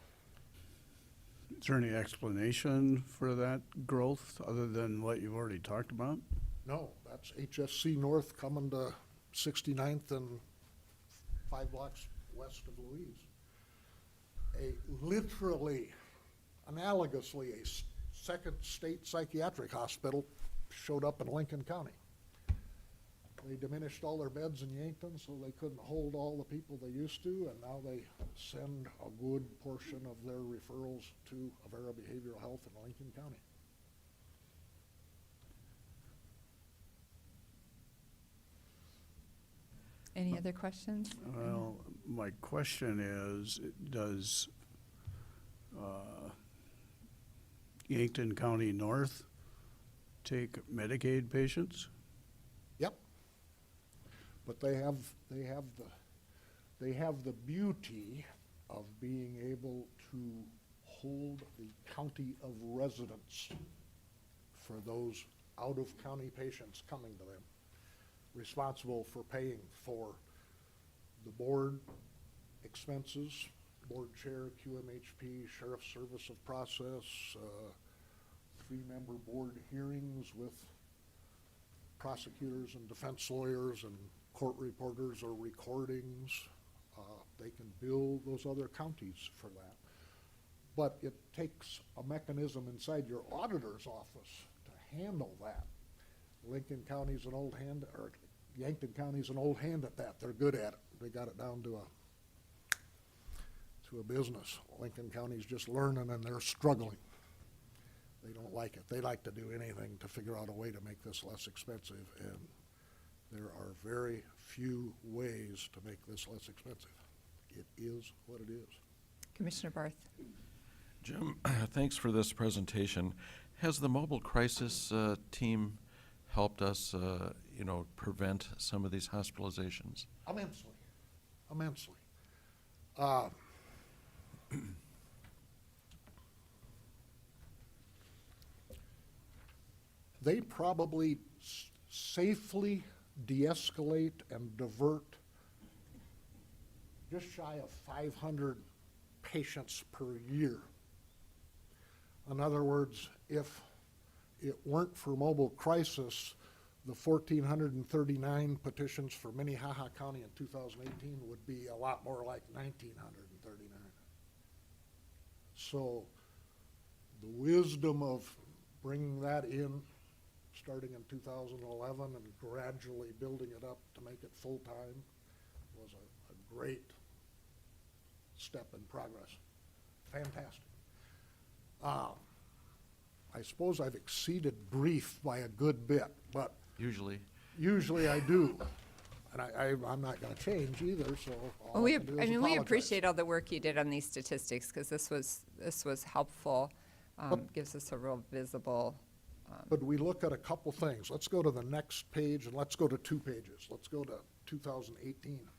Is there any explanation for that growth other than what you've already talked about? No, that's HSC North coming to 69th and 5 blocks west of Louise. Literally, analogously, a second state psychiatric hospital showed up in Lincoln County. They diminished all their beds in Yankton, so they couldn't hold all the people they used to, and now they send a good portion of their referrals to Avera Behavioral Health in Lincoln County. Any other questions? Well, my question is, does Yankton County North take Medicaid patients? Yep. But they have the beauty of being able to hold the county of residence for those out-of-county patients coming to them, responsible for paying for the board expenses, board chair, QMHP, sheriff's service of process, 3-member board hearings with prosecutors and defense lawyers and court reporters or recordings. They can bill those other counties for that. But it takes a mechanism inside your auditor's office to handle that. Lincoln County's an old hand, or Yankton County's an old hand at that. They're good at it. They got it down to a business. Lincoln County's just learning and they're struggling. They don't like it. They like to do anything to figure out a way to make this less expensive, and There are very few ways to make this less expensive. It is what it is. Commissioner Barth. Jim, thanks for this presentation. Has the mobile crisis team helped us, prevent some of these hospitalizations? Immensely, immensely. They probably safely de-escalate and divert just shy of 500 patients per year. In other words, if it weren't for mobile crisis, the 1,439 petitions for Minnehaha County in 2018 would be a lot more like 1,939. So the wisdom of bringing that in, starting in 2011 and gradually building it up to make it full-time was a great step in progress. Fantastic. I suppose I've exceeded brief by a good bit, but usually I do. And I'm not gonna change either, so all I can do is we apologize. appreciate all the work you did on these statistics, because this was helpful, gives us a real visible. But we look at a couple things. Let's go to the next page, and let's go to 2 pages. Let's go to 2018.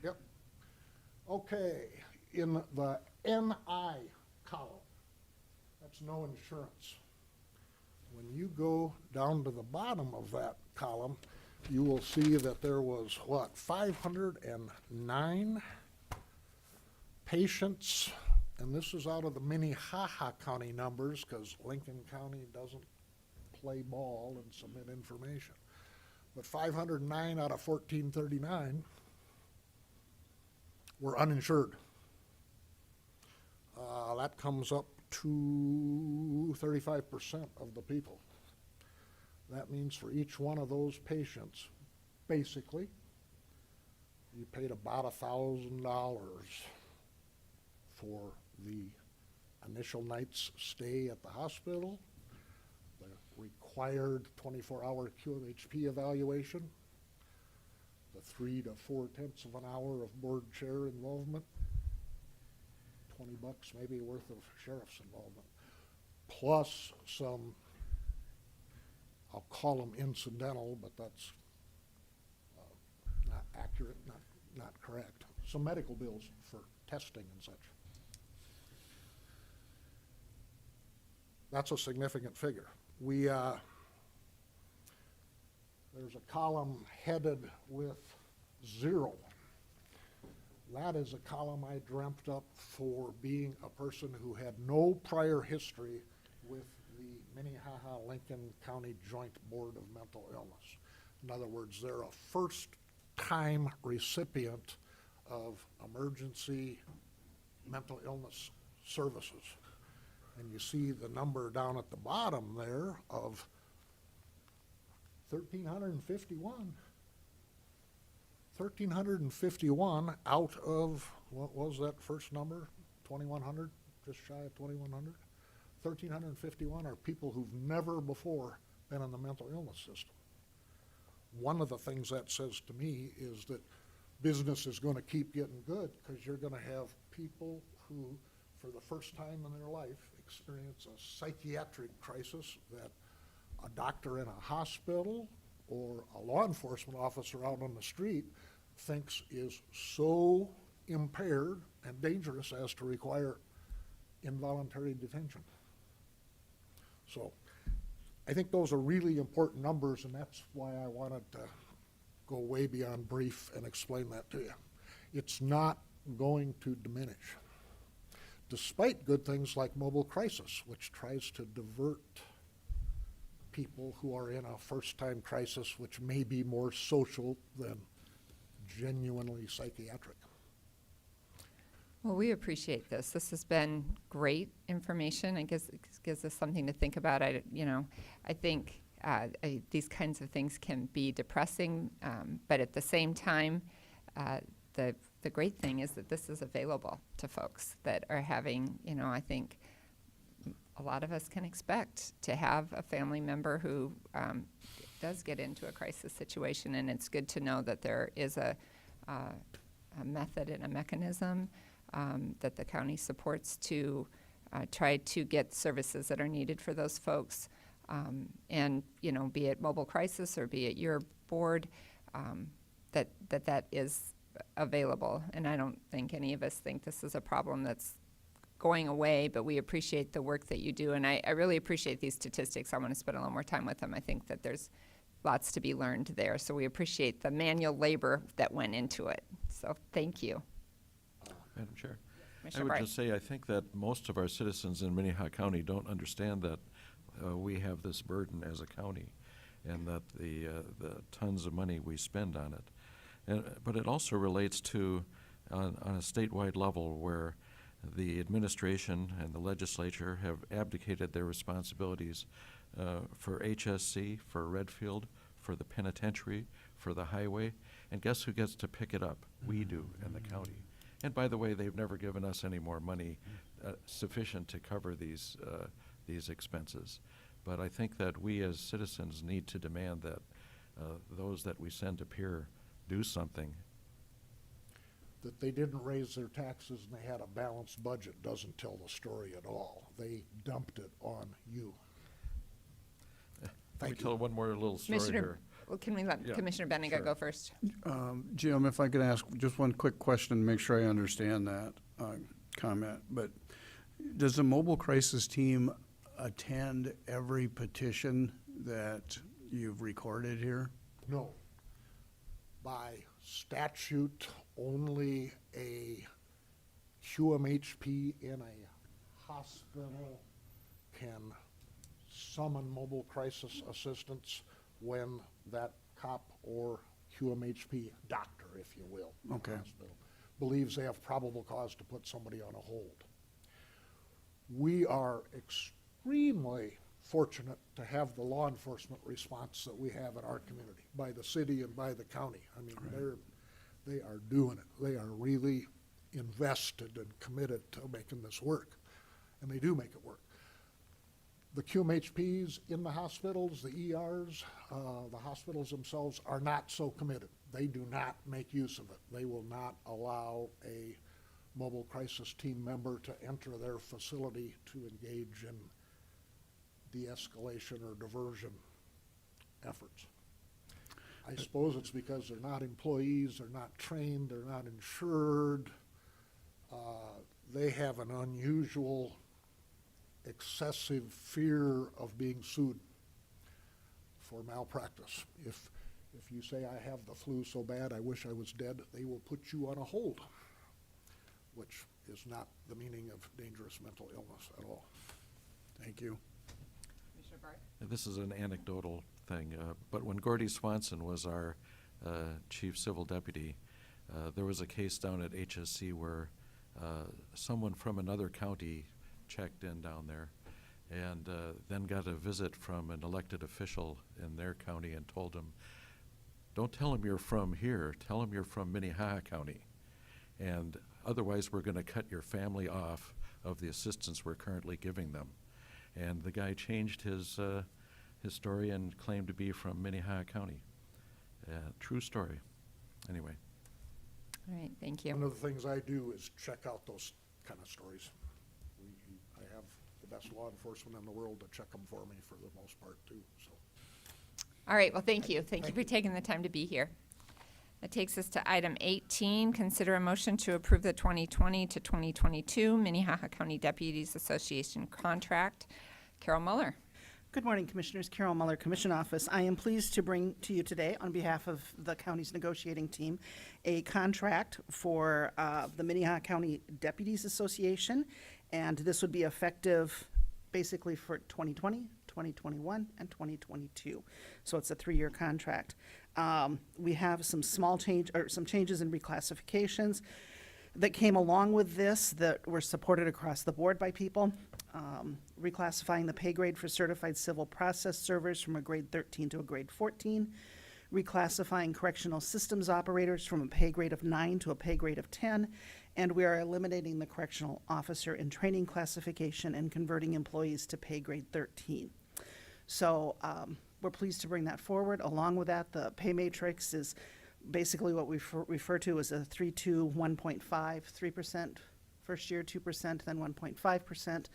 Yep. Okay, in the NI column, that's no insurance. When you go down to the bottom of that column, you will see that there was, 509 patients, and this is out of the Minnehaha County numbers, because Lincoln County doesn't play ball and submit information. But 509 out of 1,439 were uninsured. That comes up to 35% of the people. That means for each one of those patients, basically, you paid about $1,000 for the initial night's stay at the hospital, the required 24-hour QMHP evaluation, the 3 to 4/10 of an hour of board chair involvement, $20 maybe worth of sheriff's involvement, plus some, I'll call them incidental, but that's not accurate, not correct. Some medical bills for testing and such. That's a significant figure. There's a column headed with 0. That is a column I dreamt up for being a person who had no prior history with the Minnehaha-Lincoln County Joint Board of Mental Illness. In other words, they're a first-time recipient of emergency mental illness services. And you see the number down at the bottom there of 1,351. 1,351 out of, what was that first number? 2,100, just shy of 2,100? 1,351 are people who've never before been in the mental illness system. One of the things that says to me is that business is going to keep getting good, because you're going to have people who, for the first time in their life, experience a psychiatric crisis that a doctor in a hospital or a law enforcement officer out on the street thinks is so impaired and dangerous as to require involuntary detention. So I think those are really important numbers, and that's why I wanted to go way beyond brief and explain that to you. It's not going to diminish, despite good things like mobile crisis, which tries to divert people who are in a first-time crisis, which may be more social than genuinely psychiatric. Well, we appreciate this. This has been great information. I guess it gives us something to think about. I think these kinds of things can be depressing, but at the same time, the the great thing is that this is available to folks that are having, I think a lot of us can expect to have a family member who does get into a crisis situation, and it's good to know that there is a method and a mechanism that the county supports to try to get services that are needed for those folks. And, be it mobile crisis or be it your board, that is available. And I don't think any of us think this is a problem that's going away, but we appreciate the work that you do. And I really appreciate these statistics. I want to spend a little more time with them. I think that there's lots to be learned there. So we appreciate the manual labor that went into it. So thank you. Madam Chair, Commissioner I would Bright. just say, I think that most of our citizens in Minnehaha County don't understand that we have this burden as a county, and that the tons of money we spend on it. But it also relates to, on a statewide level, where the administration and the legislature have abdicated their responsibilities for HSC, for Redfield, for the penitentiary, for the highway, and guess who gets to pick it up? We do, in the county. And by the way, they've never given us any more money sufficient to cover these expenses. But I think that we as citizens need to demand that those that we send to peer do something. That they didn't raise their taxes and they had a balanced budget doesn't tell the story at all. They dumped it on you. Let me Thank you. tell one more little story here. Well, can we let Yeah, Commissioner Benega sure. go first? Jim, if I could ask just one quick question to make sure I understand that comment, but does the mobile crisis team attend every petition that you've recorded here? No. By statute, only a QMHP in a hospital can summon mobile crisis assistance when that cop or QMHP doctor, if you will, in the Okay. hospital, believes they have probable cause to put somebody on a hold. We are extremely fortunate to have the law enforcement response that we have in our community, by the city and by the county. I mean, they are doing it. They are really invested and committed to making this work, and they do make it work. The QMHPs in the hospitals, the ERs, the hospitals themselves are not so committed. They do not make use of it. They will not allow a mobile crisis team member to enter their facility to engage in de-escalation or diversion efforts. I suppose it's because they're not employees, they're not trained, they're not insured. They have an unusual, excessive fear of being sued for malpractice. If you say, I have the flu so bad I wish I was dead, they will put you on a hold, which is not the meaning of dangerous mental illness at all. Thank you. Commissioner Bart? This is an anecdotal thing, but when Gordy Swanson was our chief civil deputy, there was a case down at HSC where someone from another county checked in down there and then got a visit from an elected official in their county and told him, don't tell him you're from here, tell him you're from Minnehaha County. And otherwise we're going to cut your family off of the assistance we're currently giving them. And the guy changed his story and claimed to be from Minnehaha County. True story. Anyway. All right, thank One you. of the things I do is check out those kind of stories. I have the best law enforcement in the world to check them for me for the most part too, so. All right, well, thank you. Thank you for taking the time to be here. That takes us to item 18, consider a motion to approve the 2020 to 2022 Minnehaha County Deputies Association contract. Carol Muller. Good morning, Commissioners. Carol Muller, Commission Office. I am pleased to bring to you today, on behalf of the county's negotiating team, a contract for the Minnehaha County Deputies Association, and this would be effective basically for 2020, 2021, and 2022. So it's a 3-year contract. We have some some changes in reclassifications that came along with this that were supported across the board by people. Reclassifying the pay grade for certified civil process servers from a grade 13 to a grade 14. reclassifying correctional systems operators from a pay grade of 9 to a pay grade of 10, and we are eliminating the correctional officer in training classification and converting employees to pay grade 13. So we're pleased to bring that forward. Along with that, the pay matrix is basically what we refer to as a 3-2, 1.5, 3% first year, 2%, then 1.5%.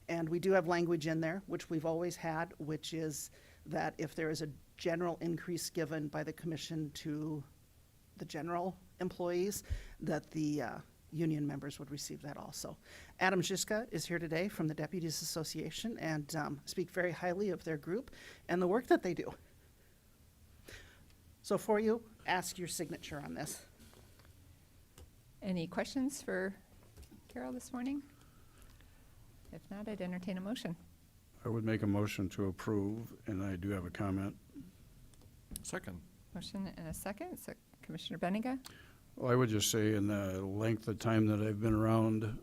And we do have language in there, which we've always had, which is that if there is a general increase given by the commission to the general employees, that the union members would receive that also. Adam Zizka is here today from the Deputies Association and speak very highly of their group and the work that they do. So for you, ask your signature on this. Any questions for Carol this morning? If not, I'd entertain a motion. I would make a motion to approve, and I do have a comment. Second. Motion and a second. So Commissioner Benega? Well, I would just say in the length of time that I've been around,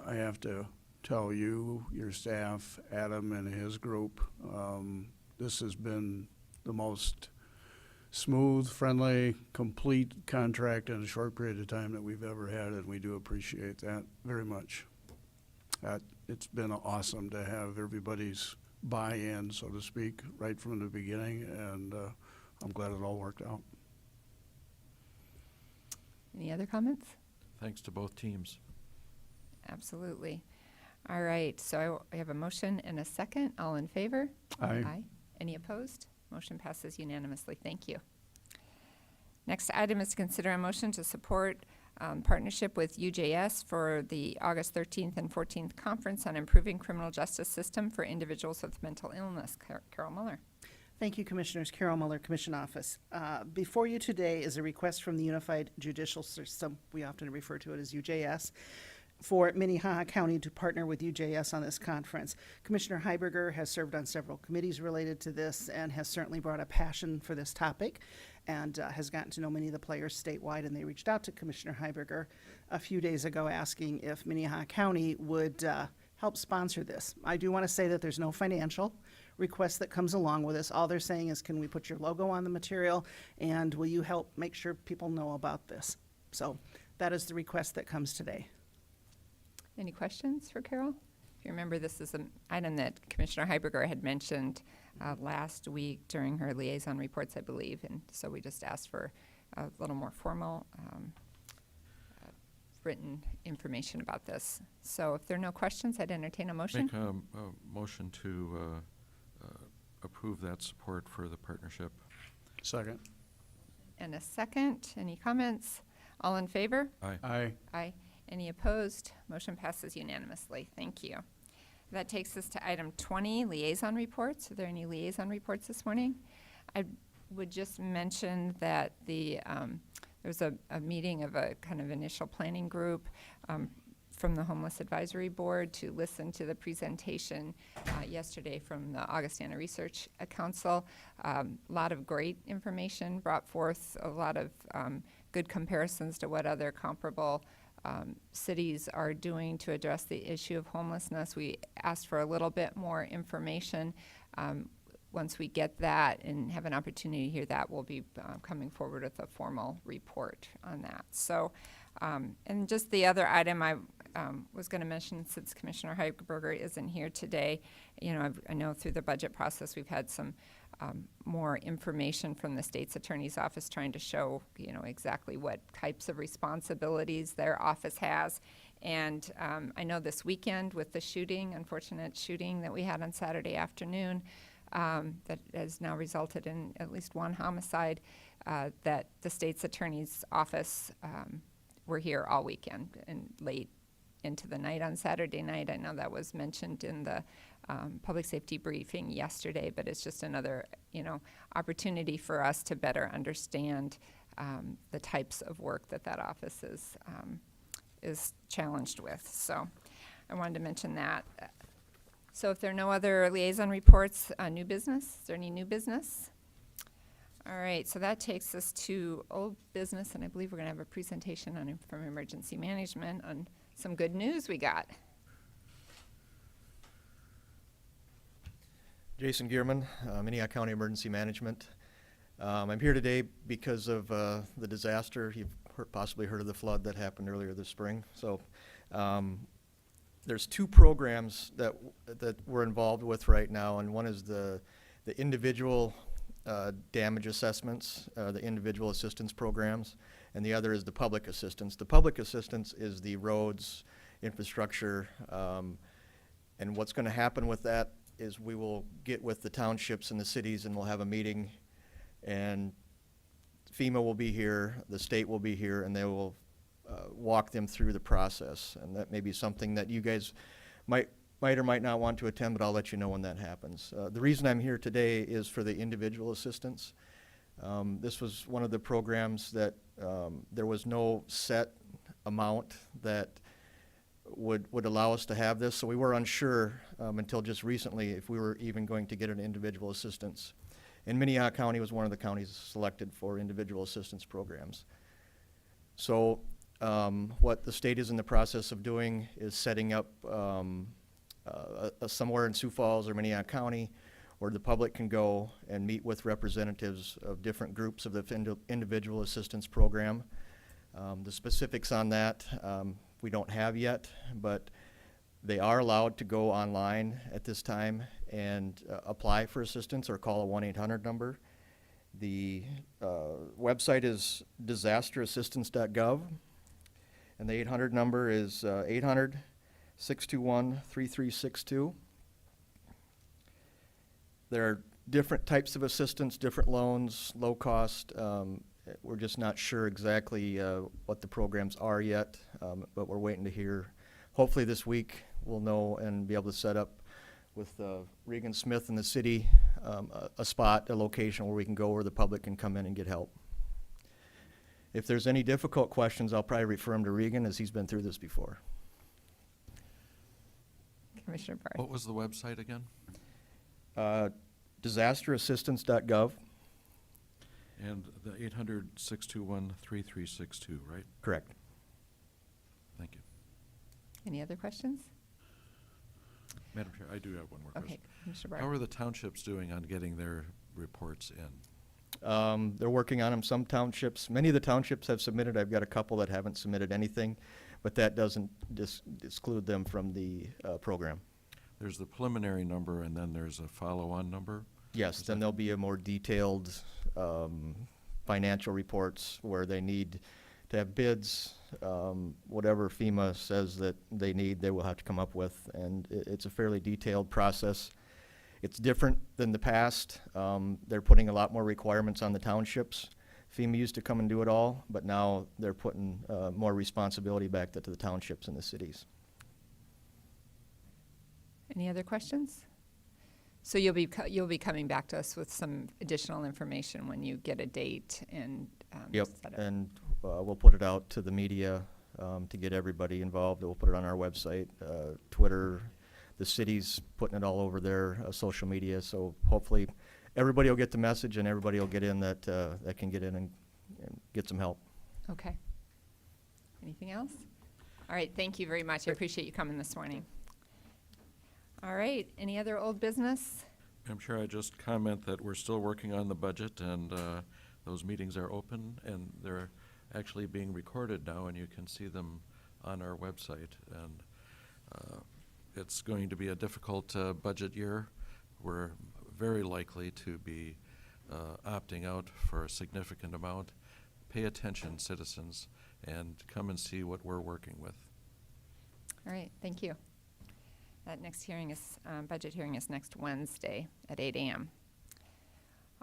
I have to tell you, your staff, Adam and his group, this has been the most smooth, friendly, complete contract in a short period of time that we've ever had, and we do appreciate that very much. It's been awesome to have everybody's buy-in, so to speak, right from the beginning, and I'm glad it all worked out. Any other comments? Thanks to both teams. Absolutely. All right, so I have a motion and a second. All in favor? Aye. Any opposed? Motion passes unanimously. Thank you. Next item is to consider a motion to support partnership with UJS for the August 13th and 14th conference on improving criminal justice system for individuals with mental illness. Carol Muller. Thank you, Commissioners. Carol Muller, Commission Office. Before you today is a request from the Unified Judicial System, we often refer to it as UJS, for Minnehaha County to partner with UJS on this conference. Commissioner Heiberger has served on several committees related to this and has certainly brought a passion for this topic and has gotten to know many of the players statewide, and they reached out to Commissioner Heiberger a few days ago asking if Minnehaha County would help sponsor this. I do want to say that there's no financial request that comes along with this. All they're saying is, can we put your logo on the material, and will you help make sure people know about this? So that is the request that comes today. Any questions for Carol? If you remember, this is an item that Commissioner Heiberger had mentioned last week during her liaison reports, I believe, and so we just asked for a little more formal written information about this. So if there are no questions, I'd entertain a motion. Make a motion to approve that support for the partnership. Second. And a second. Any comments? All in favor? Aye. Aye. Aye. Any opposed? Motion passes unanimously. Thank you. That takes us to item 20, liaison reports. Are there any liaison reports this morning? I would just mention that there was a meeting of a kind of initial planning group from the Homeless Advisory Board to listen to the presentation yesterday from the Augustana Research Council. A lot of great information brought forth, a lot of good comparisons to what other comparable cities are doing to address the issue of homelessness. We asked for a little bit more information. Once we get that and have an opportunity to hear that, we'll be coming forward with a formal report on that. So, and just the other item I was going to mention, since Commissioner Heiberger isn't here today, you know, I know through the budget process we've had some more information from the state's attorney's office trying to show, you know, exactly what types of responsibilities their office has. And I know this weekend with the shooting, unfortunate shooting that we had on Saturday afternoon, that has now resulted in at least one homicide, that the state's attorney's office were here all weekend and late into the night on Saturday night. I know that was mentioned in the public safety briefing yesterday, but it's just another, you know, opportunity for us to better understand the types of work that that office is challenged with. So I wanted to mention that. So if there are no other liaison reports, new business, is there any new business? All right, so that takes us to old business, and I believe we're going to have a presentation on from emergency management on some good news we got. Jason Gierman, Minnehaha County Emergency Management. I'm here today because of the disaster. You've possibly heard of the flood that happened earlier this spring. So there's two programs that we're involved with right now, and one is the individual damage assessments, the individual assistance programs, and the other is the public assistance. The public assistance is the roads, infrastructure, and what's going to happen with that is we will get with the townships and the cities and we'll have a meeting, and FEMA will be here, the state will be here, and they will walk them through the process. And that may be something that you guys might or might not want to attend, but I'll let you know when that happens. The reason I'm here today is for the individual assistance. This was one of the programs that there was no set amount that would allow us to have this, so we were unsure until just recently if we were even going to get an individual assistance. And Minnehaha County was one of the counties selected for individual assistance programs. So what the state is in the process of doing is setting up somewhere in Sioux Falls or Minnehaha County where the public can go and meet with representatives of different groups of the individual assistance program. The specifics on that we don't have yet, but they are allowed to go online at this time and apply for assistance or call a 1-800 number. The website is disasterassistance.gov, and the 800 number is 800-621-3362. There are different types of assistance, different loans, low cost. We're just not sure exactly what the programs are yet, but we're waiting to hear. Hopefully this week we'll know and be able to set up with Regan Smith and the city a spot, a location where we can go where the public can come in and get help. If there's any difficult questions, I'll probably refer him to Regan as he's been through this before. Commissioner Barth. What was the website again? Disasterassistance.gov. And the 800-621-3362, right? Correct. Thank you. Any other questions? Madam Chair, I do have one more question. Okay, Commissioner Barth. How are the townships doing on getting their reports in? They're working on them. Some townships, many of the townships have submitted. I've got a couple that haven't submitted anything, but that doesn't exclude them from the program. There's the preliminary number and then there's a follow-on number? Yes, then there'll be a more detailed financial reports where they need to have bids, whatever FEMA says that they need, they will have to come up with, and it's a fairly detailed process. It's different than the past. They're putting a lot more requirements on the townships. FEMA used to come and do it all, but now they're putting more responsibility back to the townships and the cities. Any other questions? So you'll be coming back to us with some additional information when you get a date and Yep, set up. and we'll put it out to the media to get everybody involved. We'll put it on our website, Twitter. The city's putting it all over their social media, so hopefully everybody will get the message and everybody will get in that can get in and get some help. Okay. Anything else? All right, thank you very much. I appreciate you coming this morning. All right, any other old business? I'm sure I just comment that we're still working on the budget and those meetings are open and they're actually being recorded now and you can see them on our website. And it's going to be a difficult budget year. We're very likely to be opting out for a significant amount. Pay attention, citizens, and come and see what we're working with. All right, thank you. That next hearing is, budget hearing is next Wednesday at 8 a.m.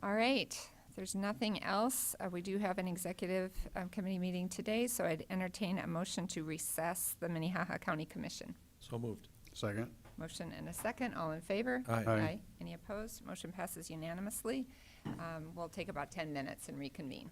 All right, if there's nothing else, we do have an executive committee meeting today, so I'd entertain a motion to recess the Minnehaha County Commission. So moved. Second. Motion and a second, all in favor? Aye. Aye. Any opposed? Motion passes unanimously. We'll take about 10 minutes and reconvene.